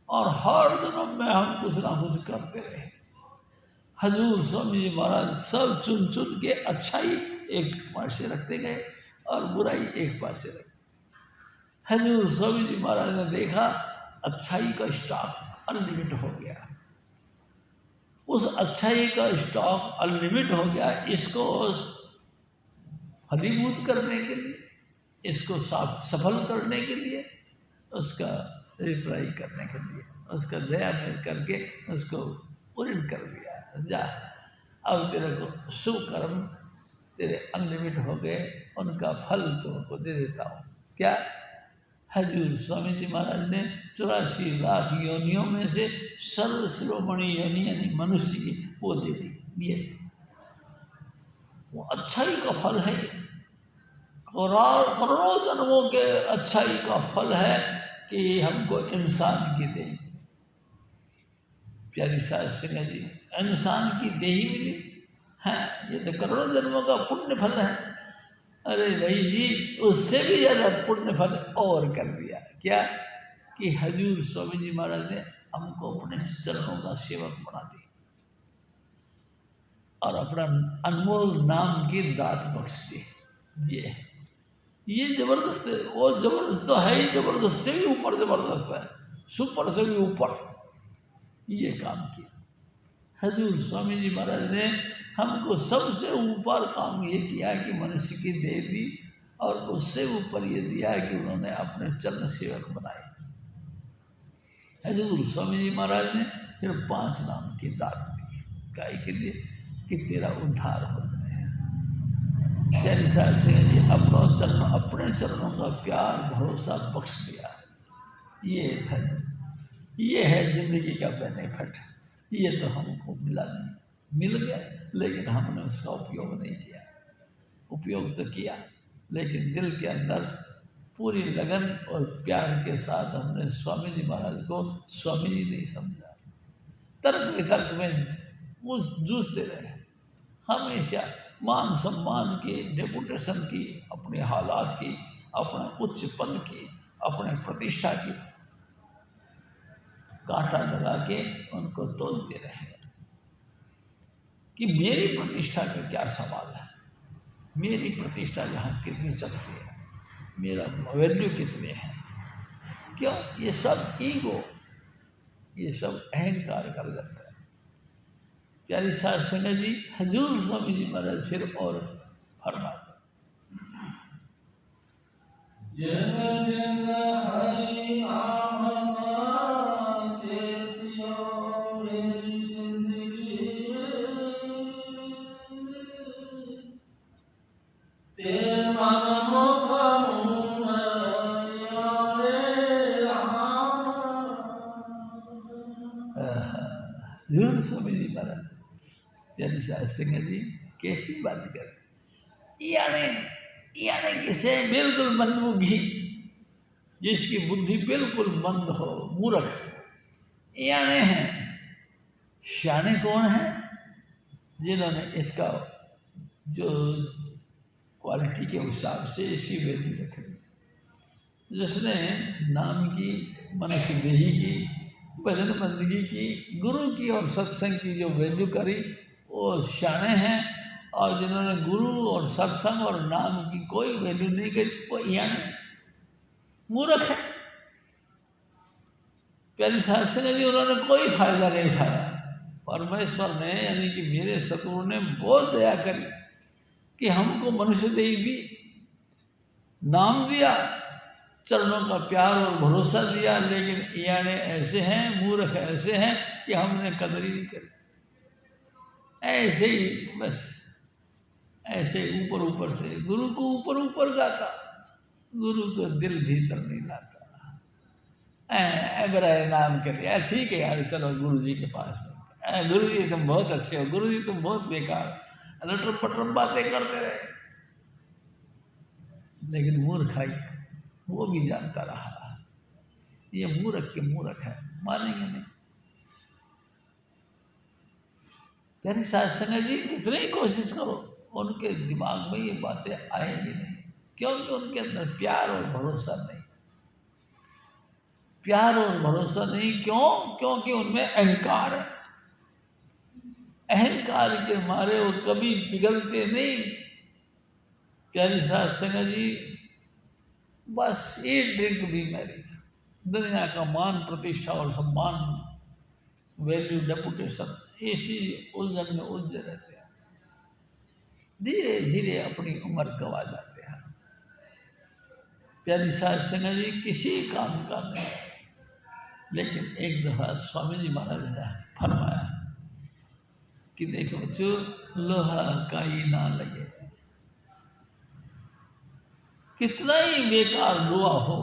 और हर जन्म में हम कुछ ना कुछ करते रहे। हजूर स्वामी जी महाराज सब चुन चुन के अच्छाई एक पास से रखते गए और बुराई एक पास से रखते। हजूर स्वामी जी महाराज ने देखा अच्छाई का स्टॉक अनलिमिट हो गया, उस अच्छाई का स्टॉक अनलिमिट हो गया, इसको फलीभूत करने के लिए, इसको सफल करने के लिए, उसका रिप्लाई करने के लिए, उसका दया में करके उसको पूर्ण कर दिया। जा, अब तेरे को शुभ कर्म तेरे अनलिमिट हो गए, उनका फल तुमको दे देता हूँ। क्या? हजूर स्वामी जी महाराज ने 84 लाख योनियों में से सर्वश्रोमणी योनि यानी मनुष्य की वो दे दी, दिए। वो अच्छाई का फल है, करोड़ों जन्मों के अच्छाई का फल है कि हमको इंसान की देही मिली। प्यारी साध सिंह जी, इंसान की देही मिली है, ये तो करोड़ों जन्मों का पुण्य फल है। अरे भाई जी, उससे भी ज़्यादा पुण्य फल और कर दिया। क्या? कि हजूर स्वामी जी महाराज ने हमको अपने चरणों का सेवक बना दिया और अपना अनमोल नाम की दात बख्श दी। ये जबरदस्त है, वो जबरदस्त तो है ही, जबरदस्त से भी ऊपर जबरदस्त है, सुपर से भी ऊपर ये काम किया। हजूर स्वामी जी महाराज ने हमको सबसे ऊपर काम ये किया कि मनुष्य की दे दी, और उससे ऊपर ये दिया कि उन्होंने अपने चरण सेवक बनाए। हजूर स्वामी जी महाराज ने फिर 5 नाम की दात दी, काय के लिए? कि तेरा उद्धार हो जाए। प्यारी साध सिंह जी अपने चरणों का प्यार भरोसा बख्श दिया। ये था, ये है जिंदगी का बेनिफिट। ये तो हमको मिला नहीं, मिल गया लेकिन हमने उसका उपयोग नहीं किया। उपयोग तो किया लेकिन दिल के अंदर पूरी लगन और प्यार के साथ हमने स्वामी जी महाराज को स्वामी जी नहीं समझा। तर्क वितर्क में जूझते रहे, हमेशा मान सम्मान की, डेपुटेशन की, अपने हालात की, अपने उच्च पद की, अपने प्रतिष्ठा की कांटा लगा के उनको तोलते रहे कि मेरी प्रतिष्ठा का क्या सवाल है, मेरी प्रतिष्ठा यहाँ कितनी चलती है, मेरा वैल्यू कितने है। क्यों? ये सब ईगो, ये सब अहंकार कर जाता है। प्यारी साध संगत जी, हजूर स्वामी जी महाराज फिर और फरमाते, जन जन हरि नाम नाचे पियो मेरी जिंदगी, तेरे मन मुख हजूर स्वामी जी महाराज प्यारी साध संगत जी कैसी बात कर, यानी किसे बिल्कुल मंदबुद्धि, जिसकी बुद्धि बिल्कुल मंद हो, मूर्ख यानी है। शाने कौन है? जिन्होंने इसका जो क्वालिटी के हिसाब से इसकी वैल्यू रखी, जिसने नाम की, मनुष्य देही की, भजन बंदगी की, गुरु की और सत्संग की जो वैल्यू करी वो शाने हैं। और जिन्होंने गुरु और सत्संग और नाम की कोई वैल्यू नहीं करी वो यानी मूर्ख है। प्यारी साहब सिंह जी उन्होंने कोई फायदा नहीं उठाया। परमेश्वर ने यानी कि मेरे शत्रु ने बहुत दया करी कि हमको मनुष्य देही दी, नाम दिया, चरणों का प्यार और भरोसा दिया, लेकिन याने ऐसे हैं, मूर्ख ऐसे हैं कि हमने कदर ही नहीं करी। ऐसे ही बस ऐसे ऊपर ऊपर से गुरु को ऊपर ऊपर गाता, गुरु को दिल भीतर नहीं लाता। बराए नाम कर लिया, ठीक है यार चलो गुरु जी के पास में, गुरु जी तुम बहुत अच्छे हो, गुरु जी तुम बहुत बेकार, लटरम पटरम बातें करते रहे। लेकिन मूर्खाई वो भी जानता रहा, ये मूर्ख के मूर्ख है, मानेंगे नहीं। प्यारी साध संगत जी कितनी ही कोशिश करो उनके दिमाग में ये बातें आएंगी नहीं, क्योंकि उनके अंदर प्यार और भरोसा नहीं। प्यार और भरोसा नहीं क्यों? क्योंकि उनमें अहंकार है। अहंकार के मारे वो कभी पिघलते नहीं। प्यारी साध संगत जी बस ये ड्रिंक भी मेरी, दुनिया का मान प्रतिष्ठा और सम्मान, वैल्यू, डेपुटेशन, इसी उलझन में उलझे रहते हैं, धीरे धीरे अपनी उम्र गवा जाते हैं। प्यारी साध संगत जी किसी काम का नहीं। लेकिन एक दफ़ा स्वामी जी महाराज ने फरमाया कि देखो बच्चों, लोहा काई ना लगे, कितना ही बेकार लोहा हो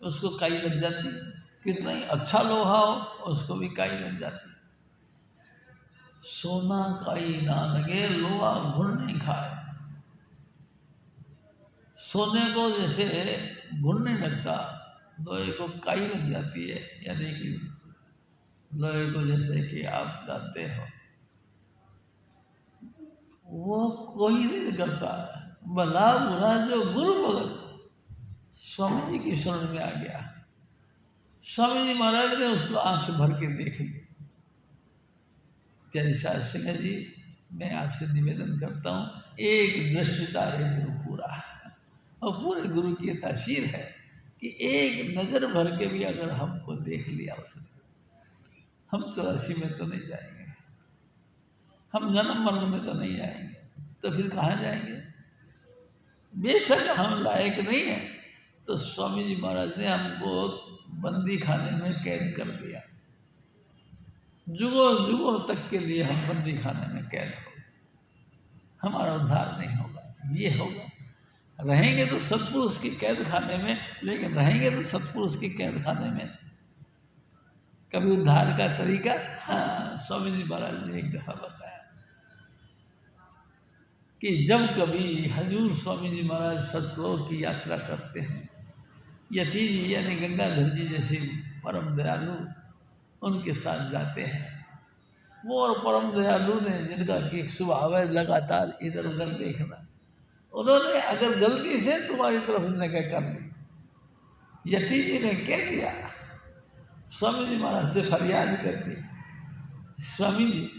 उसको काई लग जाती, कितना ही अच्छा लोहा हो उसको भी काई लग जाती। सोना काई ना लगे, लोहा घुन नहीं खाए। सोने को जैसे घुन नहीं लगता, लोहे को काई लग जाती है। यानी कि लोहे को जैसे कि आप जानते हो वो कोई नहीं करता, भला बुरा जो गुरु भगत स्वामी जी की शरण में आ गया, स्वामी जी महाराज ने उसको आंख भर के देख ली। प्यारी साध संगत जी मैं आपसे निवेदन करता हूँ, एक दृष्टि तारे गुरु पूरा, और पूरे गुरु की तासीर है कि एक नज़र भर के भी अगर हमको देख लिया उसने, हम 84 में तो नहीं जाएंगे, हम जन्म मरण में तो नहीं जाएंगे, तो फिर कहाँ जाएंगे? बेशक हम लायक नहीं हैं, तो स्वामी जी महाराज ने हमको बंदी खाने में कैद कर दिया। जुगों जुगों तक के लिए हम बंदी खाने में कैद हो, हमारा उद्धार नहीं होगा। ये होगा, रहेंगे तो सतपुरुष की कैद खाने में, लेकिन रहेंगे तो सतपुरुष की कैद खाने में। कभी उद्धार का तरीका, हाँ, स्वामी जी महाराज ने एक दफ़ा बताया कि जब कभी हजूर स्वामी जी महाराज सतलोक की यात्रा करते हैं, यति जी यानी गंगाधर जी जैसे परम दयालु उनके साथ जाते हैं। वो और परम दयालु ने जिनका कि एक स्वभाव है लगातार इधर उधर देखना, उन्होंने अगर गलती से तुम्हारी तरफ निगाह कर दी, यति जी ने कह दिया, स्वामी जी महाराज से फरियाद कर दी, स्वामी जी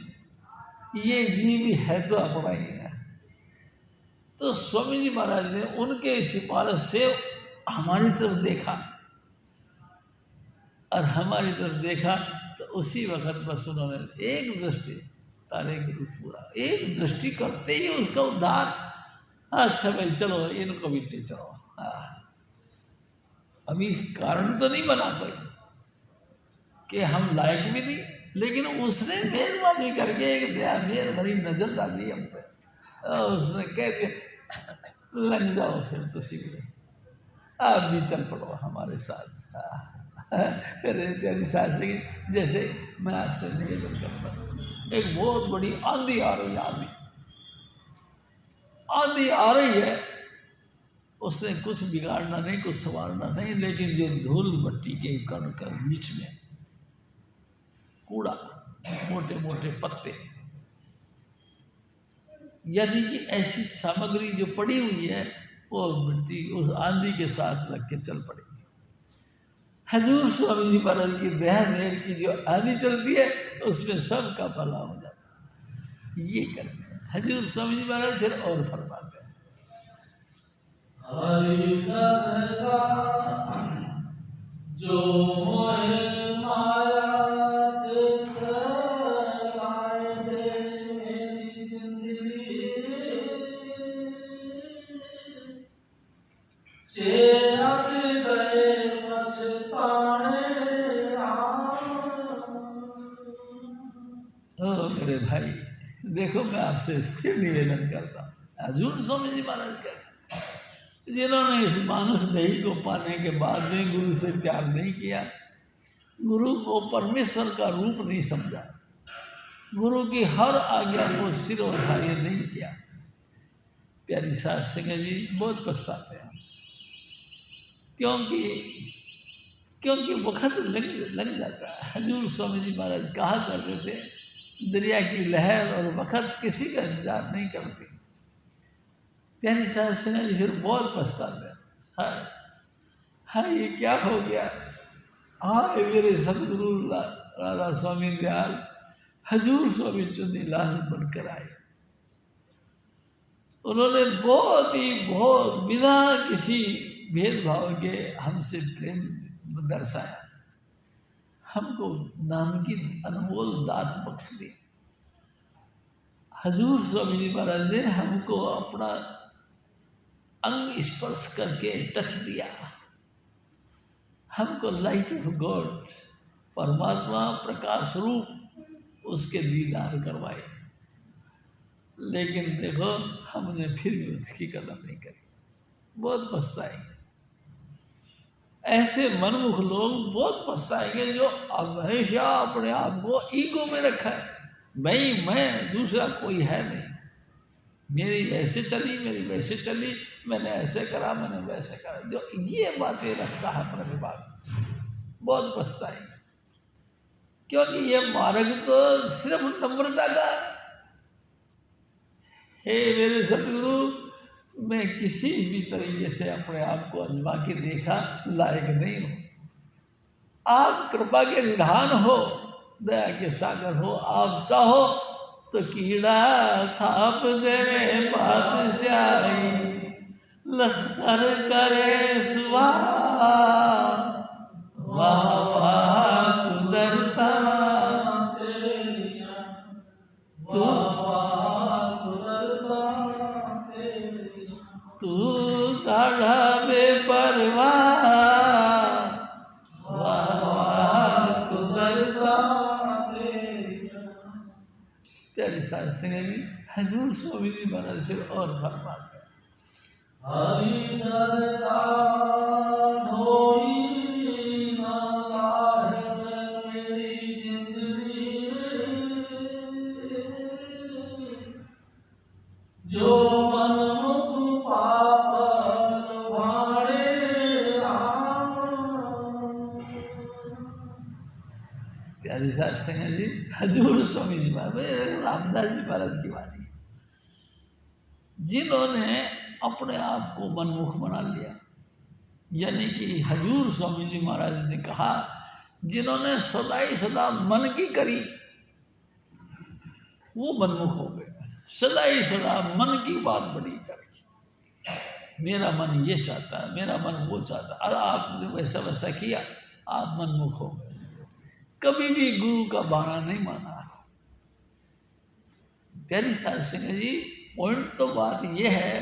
ये जीव है तो अपना ही है। तो स्वामी जी महाराज ने उनके सिफारिश से हमारी तरफ देखा, और हमारी तरफ देखा तो उसी वक्त बस उन्होंने एक दृष्टि तारे गुरु पूरा, एक दृष्टि करते ही उसका उद्धार। अच्छा भाई चलो इनको भी ले चलो। अभी कारण तो नहीं बना पाई कि हम लायक भी नहीं, लेकिन उसने मेहरबानी करके एक दया मेहर भरी नजर डाली हम पे, उसने कह दिया लग जाओ फिर तो सीधे, आप भी चल पड़ो हमारे साथ। अरे प्यारी सास, जैसे मैं आपसे निवेदन करता हूँ, एक बहुत बड़ी आंधी आ रही है, आंधी आ रही है, उसने कुछ बिगाड़ना नहीं, कुछ संवारना नहीं, लेकिन जो धूल मट्टी के कण के बीच में कूड़ा, मोटे मोटे पत्ते, यानी कि ऐसी सामग्री जो पड़ी हुई है वो मिट्टी उस आंधी के साथ लग के चल पड़ेगी। हजूर स्वामी जी महाराज की दया मेहर की जो आंधी चलती है उसमें सबका भला हो जाता है। ये करते हैं हजूर स्वामी जी महाराज। फिर और फरमाते हैं, जो मोहे माया चित लाए दे मेरी जिंदगी से रख गए पछताने ओ मेरे भाई, देखो मैं आपसे फिर निवेदन करता हूँ, हजूर स्वामी जी महाराज कहते हैं, जिन्होंने इस मानस देही को पाने के बाद में गुरु से प्यार नहीं किया, गुरु को परमेश्वर का रूप नहीं समझा, गुरु की हर आज्ञा को सिरोधार्य नहीं किया, प्यारी साध संगत जी बहुत पछताते हैं। क्योंकि वक्त लग जाता है। हजूर स्वामी जी महाराज कहा करते थे, दरिया की लहर और वक्त किसी का इंतजार नहीं करती। प्यारी साध संगत जी फिर बहुत पछताते हैं, हाँ ये क्या हो गया। हाँ मेरे सतगुरु राधा स्वामी दयाल हजूर स्वामी चुन्नीलाल बनकर आए। उन्होंने बहुत बिना किसी भेदभाव के हमसे प्रेम दर्शाया, हमको नाम की अनमोल दात बख्श दी। हजूर स्वामी जी महाराज ने हमको अपना अंग स्पर्श करके टच दिया, हमको लाइट ऑफ गॉड परमात्मा प्रकाश रूप उसके दीदार करवाए। लेकिन देखो हमने फिर भी उसकी कदर नहीं करी, बहुत पछताएंगे। ऐसे मनमुख लोग बहुत पछताएंगे जो हमेशा अपने आप को ईगो में रखा है, भाई मैं दूसरा कोई है नहीं, मेरी ऐसे चली मेरी वैसे चली, मैंने ऐसे करा मैंने वैसे करा, जो ये बातें रखता है अपने दिमाग में बहुत पछताएंगे। क्योंकि ये मार्ग तो सिर्फ नम्रता का। हे मेरे सतगुरु, मैं किसी भी तरीके से अपने आप को आजमा के देखा लायक नहीं हूँ। आप कृपा के निधान हो, दया के सागर हो, आप चाहो तो कीड़ा थाप देवे पातशाही, लश्कर करे स्वाहा वाह वाह कुदरता तू दाढ़ा बेपरवाह वाह वाह कुदरता। प्यारी साध संगत जी, हजूर स्वामी जी महाराज फिर और फरमाते जो मनमुख पाप भाड़े राम। प्यारी साध संगत जी, हजूर स्वामी जी महाराज, रामदास जी महाराज की वाणी, जिन्होंने अपने आप को मनमुख बना लिया, यानी कि हजूर स्वामी जी महाराज ने कहा, जिन्होंने सदाई सदा मन की करी वो मनमुख हो गए। सदाई सदा मन की बात बड़ी करके, मेरा मन ये चाहता है, मेरा मन वो चाहता है, अरे आपने वैसा वैसा किया, आप मनमुख हो गए। कभी भी गुरु का बाणा नहीं माना। प्यारी साध संगत जी, पॉइंट तो बात ये है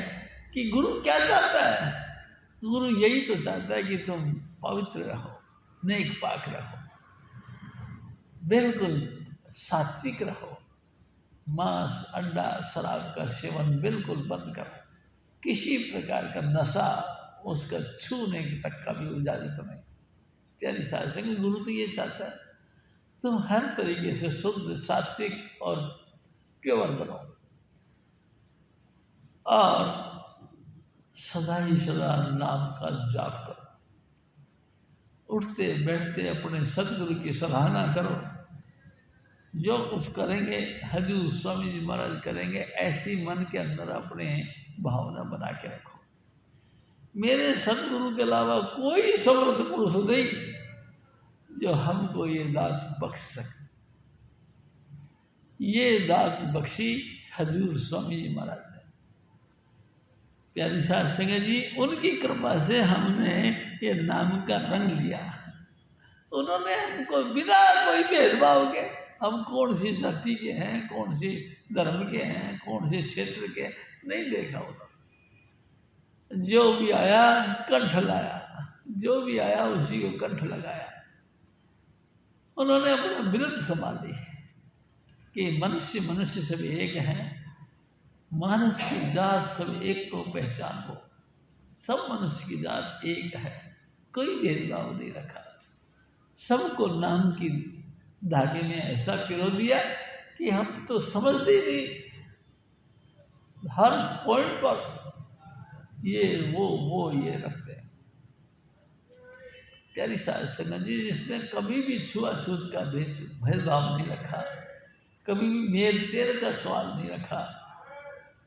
कि गुरु क्या चाहता है। गुरु यही तो चाहता है कि तुम पवित्र रहो, नेक पाक रहो, बिल्कुल सात्विक रहो, मांस अंडा शराब का सेवन बिल्कुल बंद करो, किसी प्रकार का नशा उसका छूने की तक का भी इजाजत नहीं। प्यारी साध संगत, गुरु तो ये चाहता है तुम हर तरीके से शुद्ध सात्विक और प्योर बनो और सदा ही सदा नाम का जाप करो, उठते बैठते अपने सतगुरु की सराहना करो। जो कुछ करेंगे हजूर स्वामी जी महाराज करेंगे, ऐसी मन के अंदर अपने भावना बना के रखो। मेरे सतगुरु के अलावा कोई समर्थ पुरुष नहीं जो हमको ये दात बख्श सके। ये दात बख्शी हजूर स्वामी जी महाराज ने। प्यारी साध संगत जी, उनकी कृपा से हमने ये नाम का रंग लिया, उन्होंने हमको बिना कोई भेदभाव के, हम कौन सी जाति के हैं, कौन सी धर्म के हैं, कौन से क्षेत्र के, नहीं देखा उन्होंने। जो भी आया कंठ लाया, जो भी आया उसी को कंठ लगाया। उन्होंने अपना बिरद संभाली कि मनुष्य मनुष्य सब एक हैं, मानस की जात सब एक को पहचानो, सब मनुष्य की जात एक है, कोई भेदभाव नहीं रखा। सबको नाम की धागे में ऐसा पिरो दिया कि हम तो समझते ही नहीं, हर पॉइंट पर ये वो ये रखते हैं। प्यारी साध संगत जी, जिसने कभी भी छुआछूत का भेदभाव नहीं रखा, कभी भी मेल तेल का सवाल नहीं रखा,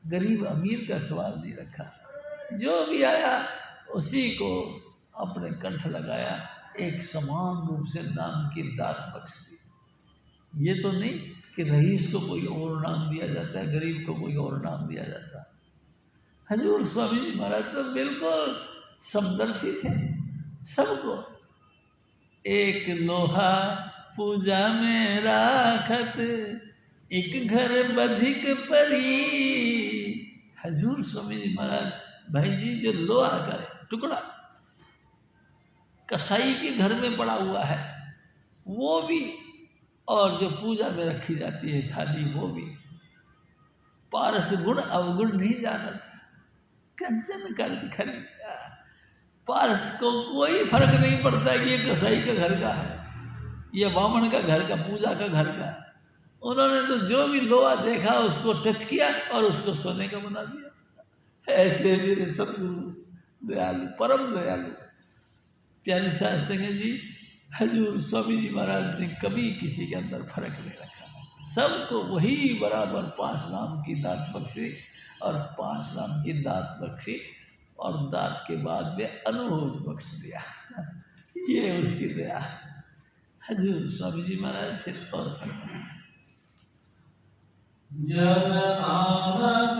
गरीब अमीर का सवाल नहीं रखा, जो भी आया उसी को अपने कंठ लगाया, एक समान रूप से नाम की दात बख्श दी। ये तो नहीं कि रईस को कोई और नाम दिया जाता है, गरीब को कोई और नाम दिया जाता है। हजूर स्वामी जी महाराज तो बिल्कुल समदर्शी थे, सबको एक लोहा पूजा में राखत, एक घर बधिक परी। हजूर स्वामी जी महाराज, भाई जी, जो लोहा का टुकड़ा कसाई के घर में पड़ा हुआ है वो भी, और जो पूजा में रखी जाती है थाली वो भी, पारस गुण अवगुण नहीं जानत, कंचन कर दिखल। पारस को कोई फर्क नहीं पड़ता कि ये कसाई का घर का है, ये बामण का घर का, पूजा का घर का है। उन्होंने तो जो भी लोहा देखा उसको टच किया और उसको सोने का बना दिया। ऐसे मेरे सतगुरु दयालु, परम दयालु प्यारी साध संगत जी, हजूर स्वामी जी महाराज ने कभी किसी के अंदर फर्क नहीं रखा, सबको वही बराबर 5 नाम की दात बख्शी, और 5 नाम की दात बख्शी, और दात के बाद में अनुभव बख्श दिया। ये उसकी दया। हजूर स्वामी जी महाराज फिर और फरमाया, जब नानक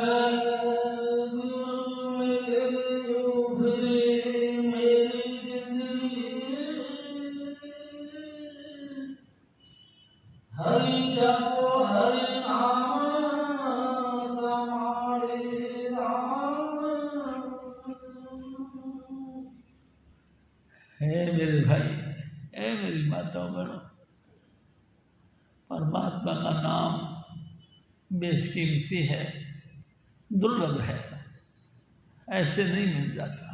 हरि जपो हरि नाम समारे राम। है मेरे भाई, है मेरी माताओं बहनों, परमात्मा का नाम बेशकीमती है, दुर्लभ है, ऐसे नहीं मिल जाता।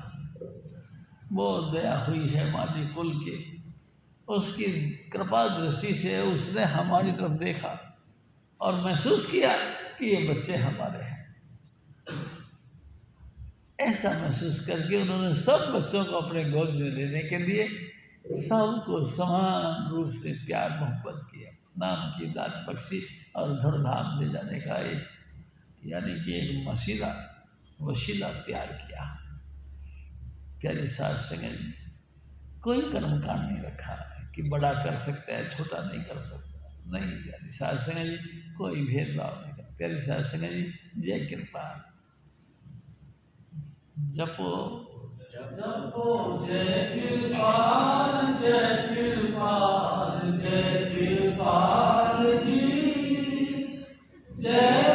बहुत दया हुई है माली कुल की, उसकी कृपा दृष्टि से उसने हमारी तरफ देखा और महसूस किया कि ये बच्चे हमारे हैं। ऐसा महसूस करके उन्होंने सब बच्चों को अपने गोद में लेने के लिए सबको समान रूप से प्यार मोहब्बत किया, नाम की दात बख्शी और धूमधाम ले जाने का एक, यानी कि एक वसीला तैयार किया। प्यारी साध संगत, कोई कर्मकांड नहीं रखा है कि बड़ा कर सकता है छोटा नहीं कर सकता, नहीं। प्यारी साध संगत जी, कोई भेदभाव नहीं करता। प्यारी साध संगत जी, जय कृपा। जपो जपो जय कृपाल, जय कृपाल, जय कृपाल जी, जय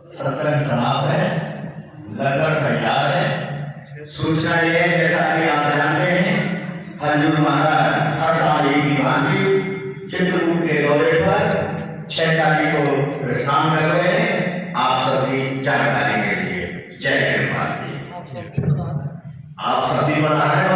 सत्संग समाप्त है, लगभग तैयार है। सूचना ये है, जैसा कि आप जानते हैं हजूर महाराज हर साल एक ही भांति चित्रकूट के दौरे पर 6 तारीख को प्रस्थान कर रहे हैं। आप सभी जानकारी के लिए जय कृपा जी। आप सभी बता रहे